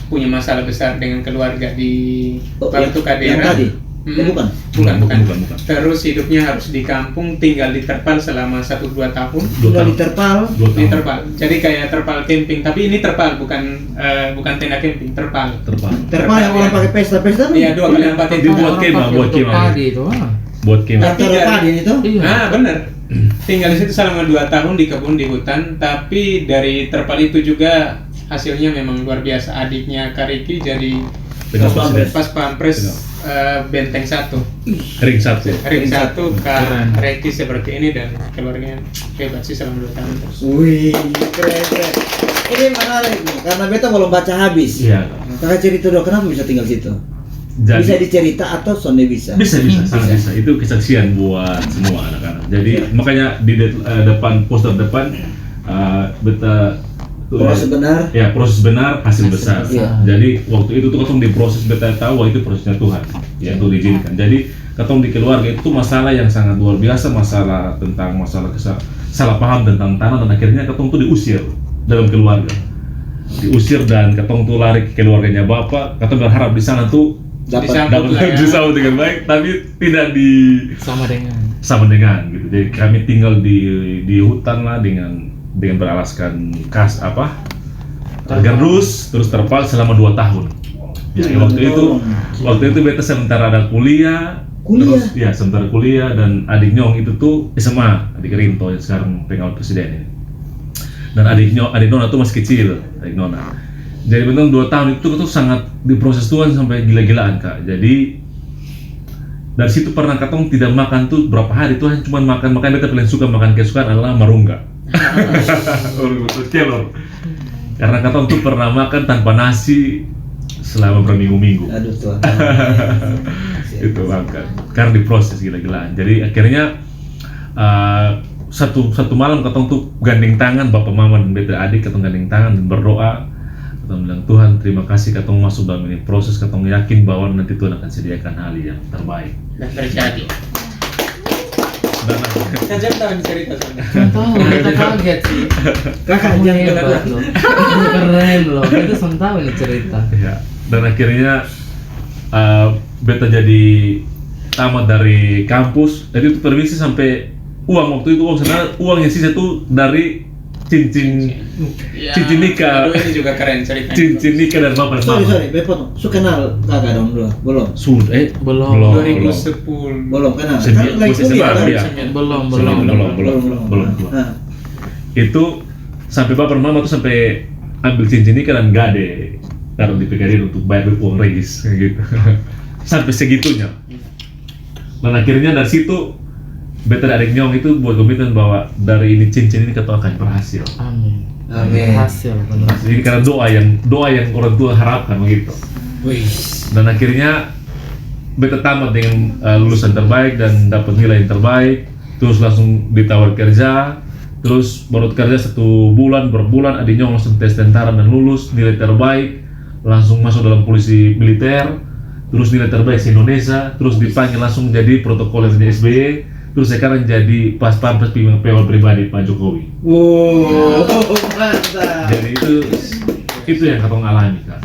punya masalah besar dengan keluarga di Batu yang Kadera. tadi? Bukan. Bukan. Bukan. Terus hidupnya harus di kampung, tinggal di terpal selama 1-2 tahun. Tinggal di terpal. 2 Di tahun. terpal. Jadi kayak terpal camping, tapi ini terpal bukan tenda camping, terpal. Terpal yang orang pakai pesta-pesta tuh? Iya, 2 kali 4 itu. Dibuat kemah, buat kemah. Padi itu. Buat kemah. Yang taruh padi itu? Iya. Ah, benar. Tinggal di situ selama 2 tahun di kebun di hutan, tapi dari terpal itu juga hasilnya memang luar biasa. Adiknya Kariki jadi Pegang presiden. pas pampres benteng 1. Ring 1. Ring 1 Keren. Kak Reki seperti ini dan keluarganya hebat sih selama 2 tahun terus. Wih, keren. Ini menarik nih, karena beta belum baca habis. Iya. Kakak cerita dong, kenapa bisa tinggal situ? Jadi Bisa dicerita atau sonde bisa? bisa sangat bisa. Itu kesaksian buat semua anak-anak. Jadi makanya di depan poster depan beta Proses benar. ya proses benar hasil besar. besar. Jadi waktu itu tuh katong di proses beta tahu bahwa itu prosesnya Tuhan yang itu diizinkan. Jadi katong di keluarga itu masalah yang sangat luar biasa, masalah salah paham tentang tanah dan akhirnya katong tuh diusir dalam keluarga. Diusir dan katong tuh lari ke keluarganya bapak. Katong berharap di sana tuh Disambut lah ya. disambut dengan baik, tapi tidak Sama dengan. gitu. Jadi kami tinggal di hutan lah dengan beralaskan gandrus terus terpal selama 2 tahun. Ya, waktu itu beta sementara ada kuliah. Terus ya sementara kuliah dan adik Nyong itu tuh SMA, adik Rinto yang sekarang pengawal presiden ini. Dan adik Nona tuh masih kecil, adik Nona. Jadi memang 2 tahun itu tuh sangat diproses Tuhan sampai gila-gilaan Kak. Jadi dari situ pernah katong tidak makan tuh berapa hari Tuhan cuma makan beta paling suka makan kesukaan adalah marungga. Kelor. Karena katong tuh pernah makan tanpa nasi selama berminggu-minggu. Aduh Tuhan. Itu makan karena diproses gila-gilaan. Jadi akhirnya satu malam katong tuh gandeng tangan bapak mama dan beta adik, katong gandeng tangan dan berdoa. Katong bilang Tuhan terima kasih katong masuk dalam ini proses, katong yakin bahwa nanti Tuhan akan sediakan hal yang terbaik. Dan terjadi. Dan Kan saya tahu cerita sebenarnya. Nggak tahu, kita kaget sih. Kakak Kamu jangan hebat loh. Keren loh. Kita sama tahu ini cerita. ya, dan akhirnya beta jadi tamat dari kampus. Jadi itu permisi sampai uang waktu itu uang yang sisa tuh dari cincin nikah. Aduh, ini juga keren ceritanya. Cincin nikah dan bapak dan mama. Sorry, Bepot. Su kenal kakak dong dulu? Belum? Belum. 2010. Belum kenal. Sembilan- Kan lagi posisi kuliah baru, kan? ya. Belum. Nah, Itu sampai bapak dan mama tuh sampai ambil cincin nikah dan gade taruh di pegadaian untuk bayar uang regis gitu. Sampai segitunya. Dan akhirnya dari situ beta dan adik Nyong itu buat komitmen bahwa dari ini cincin ini katong akan berhasil. Amin. Amin. Berhasil. benar. Jadi karena doa yang orang tua harapkan begitu. Dan akhirnya beta tamat dengan lulusan terbaik dan dapat nilai yang terbaik. terus langsung ditawar kerja, terus baru kerja 1 bulan, berapa bulan adiknya langsung tes tentara dan lulus, nilai terbaik, langsung masuk dalam polisi militer, terus nilai terbaik se Indonesia, terus dipanggil langsung jadi protokolernya SBY, terus sekarang jadi pas pampres PWL pribadi Pak Jokowi. Wow, mantap. Jadi itu yang katong alami Kak.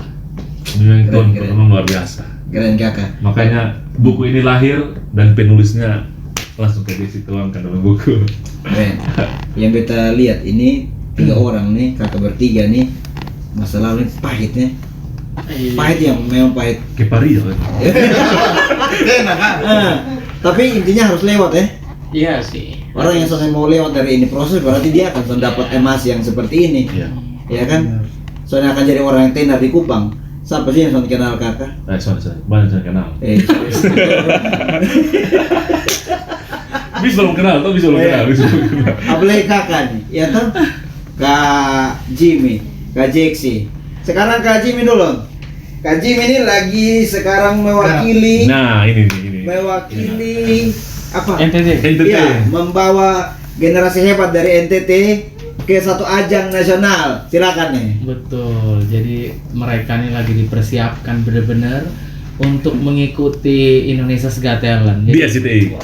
Memang Tuhan Keren. memang luar biasa. Keren kakak. Makanya buku ini lahir dan penulisnya langsung ke Desi tuangkan dalam buku. Keren. Yang beta lihat ini 3 orang nih, kakak bertiga nih, masa lalu ini pahitnya. Pahit yang memang pahit. Kepario kan? Tapi intinya harus lewat ya. Iya sih. Orang yang soalnya mau lewat dari ini proses berarti dia akan dapat emas yang seperti ini. Iya. Ya kan? Soalnya akan jadi orang yang tenar di Kupang. Siapa sih yang soalnya kenal kakak? Sorry, banyak saya kenal. Bisa belum kenal, bisa belum kenal. Apalagi kakak nih, ya toh? Kak Jimmy, Kak Jeksi. Sekarang Kak Jimmy dulu. Kak Jimmy ini lagi sekarang mewakili Nah, ini. mewakili apa? NTT. Iya, membawa generasi hebat dari NTT ke satu ajang nasional. Silakan nih. Betul. Jadi mereka ini lagi dipersiapkan benar-benar untuk mengikuti Indonesia's Got Talent. Di RCTI.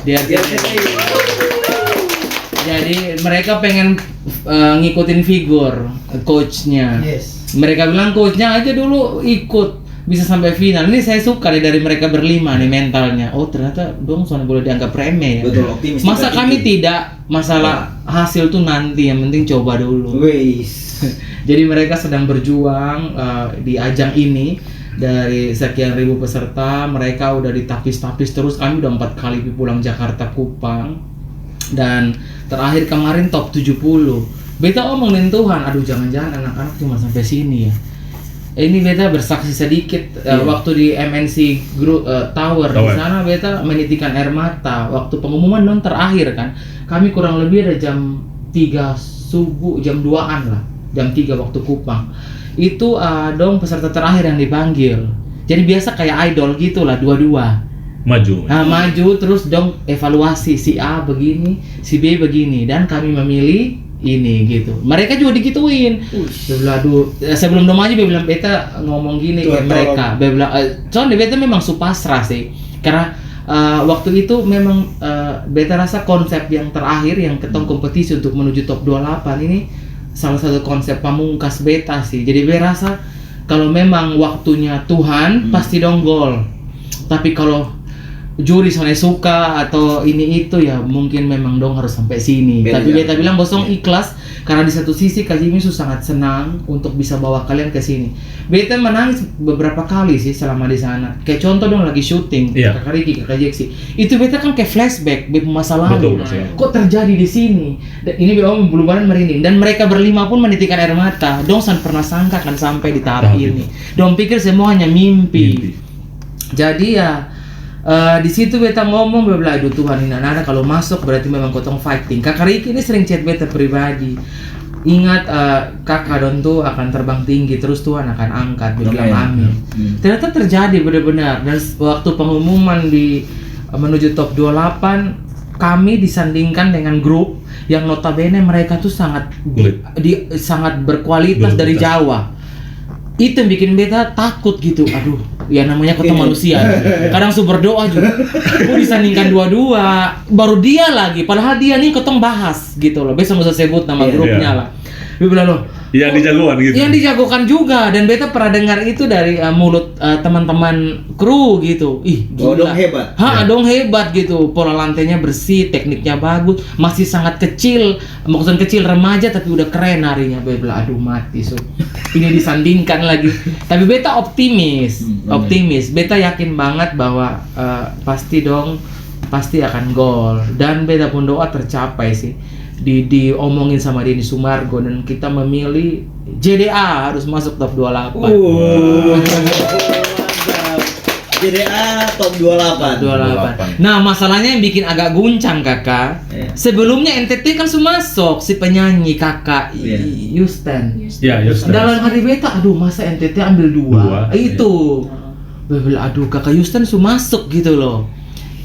Jadi mereka pengen ngikutin figur coachnya. Yes. Mereka bilang coachnya aja dulu ikut bisa sampai final. Ini saya suka nih dari mereka berlima nih mentalnya. Oh ternyata dong soalnya boleh dianggap remeh ya. Betul, optimis. Masa kami tidak, masalah hasil tuh nanti, yang penting coba dulu. Wis. Jadi mereka sedang berjuang di ajang ini. Dari sekian ribu peserta, mereka udah ditapis-tapis terus. Kami udah 4 kali pulang Jakarta Kupang. Dan terakhir kemarin top 70. Beta omongin Tuhan, aduh jangan-jangan anak-anak cuma sampai sini ya. Ini beta bersaksi sedikit waktu di MNC Group Tower. Di sana beta menitikan air mata waktu pengumuman non terakhir kan. Kami kurang lebih ada jam 3 subuh, jam 2-an lah. Jam 3 waktu Kupang. Itu dong peserta terakhir yang dipanggil. Jadi biasa kayak idol gitulah dua-dua. Maju. Nah, maju terus dong evaluasi si A begini, si B begini dan kami memilih ini gitu. Mereka juga digituin. Aduh, sebelum dong maju dia bilang beta ngomong gini ke mereka. Dia bilang soalnya beta memang supasrah sih. Karena waktu itu memang beta rasa konsep yang terakhir yang ketong kompetisi untuk menuju top 28 ini salah satu konsep pamungkas beta sih. Jadi beta rasa kalau memang waktunya Tuhan pasti dong gol. Tapi kalau juri soalnya suka atau ini itu ya mungkin memang dong harus sampai sini. Tapi beta bilang bosong ikhlas karena di satu sisi Kak Jimmy sangat senang untuk bisa bawa kalian ke sini. Beta menangis beberapa kali sih selama di sana. Kayak contoh dong lagi syuting Kakak Riki, Kakak Jeksi. Itu beta kan kayak flashback masa lalu. Kok terjadi di sini? Dan ini belum badan merinding dan mereka berlima pun menitikan air mata. Dong pernah sangka kan sampai di tahap ini. Dong pikir semua hanya mimpi. Jadi ya di situ beta ngomong bela aduh Tuhan ini anak kalau masuk berarti memang kotong fighting. Kakak Riki ini sering chat beta pribadi. Ingat kakak Don tuh akan terbang tinggi terus Tuhan akan angkat. Dia bilang amin. Ternyata terjadi benar-benar dan waktu pengumuman di menuju top 28 kami disandingkan dengan grup yang notabene mereka tuh sangat sangat berkualitas dari Jawa. Itu yang bikin beta takut gitu. Aduh, ya namanya kota manusia. Kadang super berdoa juga. Aku disandingkan dua-dua, baru dia lagi. Padahal dia nih ketong bahas gitu loh. Besok nggak usah sebut nama grupnya lah. Dia bilang loh. Yang dijagoan gitu. Yang dijagokan juga dan beta pernah dengar itu dari mulut teman-teman kru gitu. Ih, gila. Dong hebat. Dong hebat gitu. Pola lantainya bersih, tekniknya bagus, masih sangat kecil, maksudnya kecil remaja tapi udah keren harinya. Beta aduh mati so. Ini disandingkan lagi. Tapi beta optimis. Beta yakin banget bahwa pasti akan gol dan beta pun doa tercapai sih. Diomongin sama Denny Sumargo dan kita memilih JDA harus masuk top 28. JDA top 28. Nah, masalahnya yang bikin agak guncang kakak. Sebelumnya NTT kan masuk si penyanyi kakak Yusten. Dalam hati beta, aduh masa NTT ambil dua. Itu. Aduh kakak Yusten masuk gitu loh.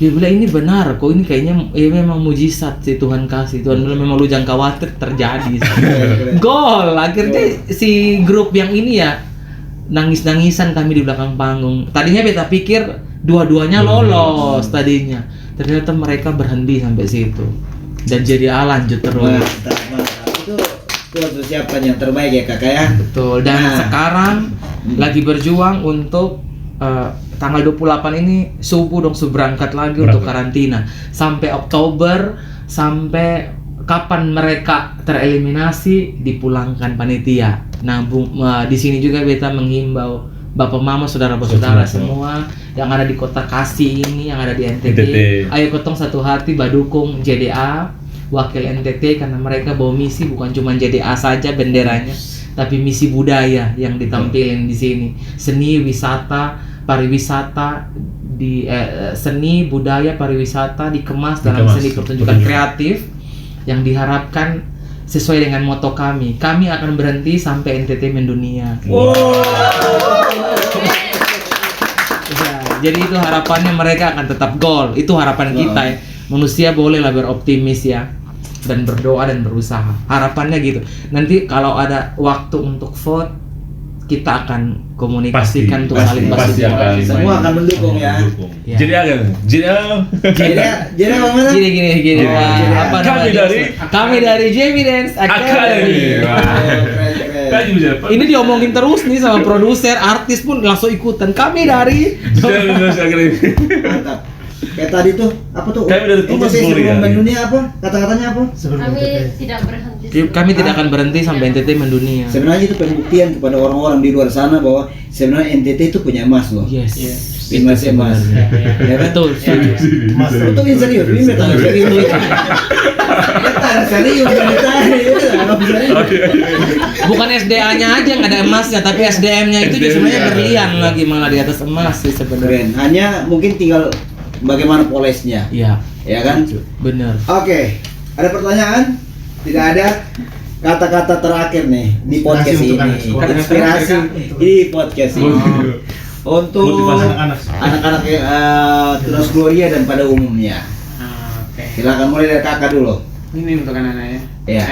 Dia bilang ini benar kok, ini kayaknya memang mujizat sih Tuhan kasih. Tuhan bilang memang lu jangan khawatir, terjadi. Gol. Akhirnya si grup yang ini ya nangis-nangisan kami di belakang panggung. Tadinya beta pikir dua-duanya lolos tadinya. Ternyata mereka berhenti sampai situ. Dan jadi lanjut terus. Mantap. Itu harus siapkan yang terbaik ya kakak ya. Betul. Dan sekarang lagi berjuang untuk tanggal 28 ini subuh berangkat lagi untuk karantina sampai Oktober, sampai kapan mereka tereliminasi dipulangkan panitia. Nah, di sini juga beta menghimbau bapak mama saudara-saudara semua yang ada di kota Kasih ini, yang ada di NTT. Ayo ketong satu hati badukung JDA wakil NTT karena mereka bawa misi bukan cuma JDA saja benderanya, tapi misi budaya yang ditampilin di sini. Seni, wisata, pariwisata di seni, budaya, pariwisata dikemas dalam seni pertunjukan kreatif yang diharapkan sesuai dengan moto kami. Kami akan berhenti sampai NTT mendunia. Ya, jadi itu harapannya, mereka akan tetap gol. Itu harapan kita ya. Manusia bolehlah beroptimis ya, dan berdoa dan berusaha. Harapannya gitu. Nanti kalau ada waktu untuk vote, kita akan komunikasikan untuk saling pasti akan semua akan mendukung ya. Ya. Jadi bagaimana? Gini. Apa kami namanya? Kami dari Jamie Dance Academy. Ini diomongin terus nih sama produser, artis pun langsung ikutan. Kami dari Mantap. Kayak tadi tuh apa tuh? Kami dari Tunas Gloria. Sebelum mendunia apa? Kata-katanya apa? Kami tidak berhenti. Kami tidak akan berhenti sampai NTT mendunia. Sebenarnya itu pembuktian kepada orang-orang di luar sana bahwa sebenarnya NTT itu punya emas loh. Yes. Emas. Ya kan? Betul. Betul ini serius. Ini betul serius. Bukan SDA-nya aja yang ada emasnya, tapi SDM-nya itu sebenarnya berlian lagi malah di atas emas sih sebenarnya. Hanya mungkin tinggal bagaimana polesnya. Iya. Ya kan? Benar. Oke. Ada pertanyaan? Tidak ada. Kata-kata terakhir nih di podcast ini. Inspirasi di podcast ini. Untuk anak-anak Tunas Gloria dan pada umumnya. Oke. Silakan mulai dari kakak dulu. Ini untuk anak-anak ya. Iya.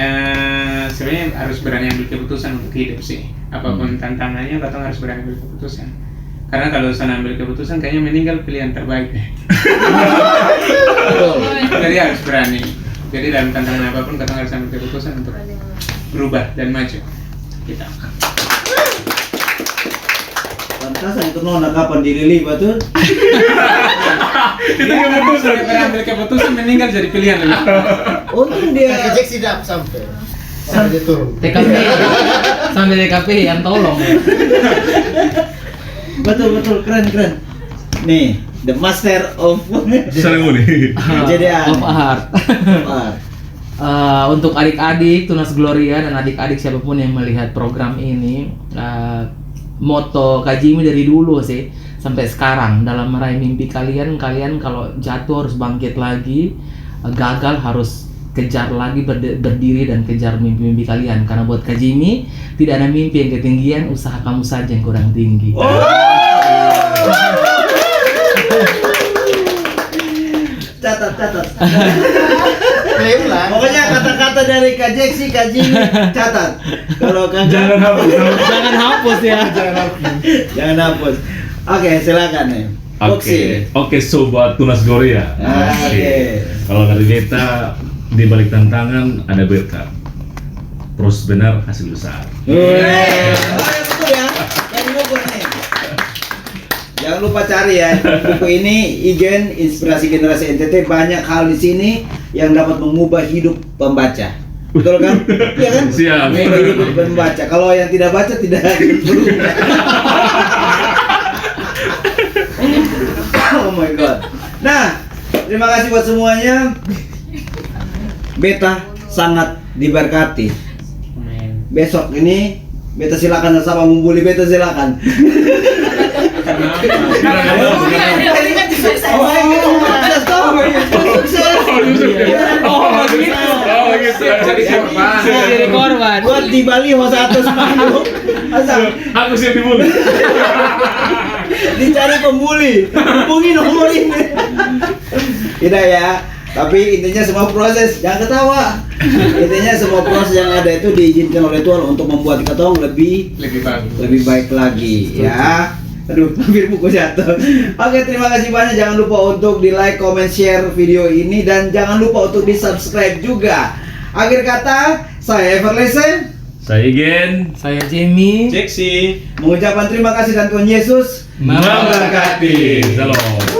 Sebenarnya harus berani ambil keputusan untuk hidup sih. Apapun tantangannya, katong harus berani ambil keputusan. Karena kalau sana ambil keputusan, kayaknya meninggal pilihan terbaik deh. Jadi harus berani. Jadi dalam tantangan apapun, katong harus ambil keputusan untuk berubah dan maju. Kita. Pantasan itu nona kapan dilili betul? Dia harus ambil keputusan, meninggal jadi pilihan lebih. Untung dia Kejek tidak sampai dia turun. TKP sampai TKP yang tolong ya. betul keren. Nih, the master of seremoni. JDA. Of art. Untuk adik-adik Tunas Gloria dan adik-adik siapapun yang melihat program ini, moto Kak Jimmy dari dulu sih sampai sekarang dalam meraih mimpi kalian kalau jatuh harus bangkit lagi, gagal harus kejar lagi, berdiri dan kejar mimpi-mimpi kalian. Karena buat Kak Jimmy tidak ada mimpi yang ketinggian, usaha kamu saja yang kurang tinggi. Catat. Klaim lah. Pokoknya kata-kata dari Kak Jeksi, Kak Jimmy, catat. Kalau kakak Jangan hapus. Jangan hapus ya. jangan hapus. Oke, silakan nih. Oke, sobat Tunas Gloria. Oke. Kalau dari beta, di balik tantangan ada berkat. Proses benar, hasil besar. Betul ya. Yang buku nih. Jangan lupa cari ya buku ini, Igen Inspirasi Generasi NTT. Banyak hal di sini yang dapat mengubah hidup pembaca. Betul kan? Iya kan? Siap. Mengubah hidup pembaca. Kalau yang tidak baca tidak berubah. Oh my god. Nah, terima kasih buat semuanya. Beta sangat diberkati. Besok ini Beta silakan sama membuli Beta silakan. Jadi korban. Buat di Bali mau satu sepanduk. Asal Aku siap dibully. Dicari pembuli. Hubungi nomor ini. Tidak ya. Tapi intinya semua proses, jangan ketawa. Intinya semua proses yang ada itu diizinkan oleh Tuhan untuk membuat kita lebih bagus. lebih baik lagi ya. Aduh, hampir buku jatuh. Oke, terima kasih banyak. Jangan lupa untuk di like, comment, share video ini dan jangan lupa untuk di subscribe juga. Akhir kata, saya Everlese, Saya Igen. Saya Jamie. Jeksi. mengucapkan terima kasih dan Tuhan Yesus Memberkati. Shalom.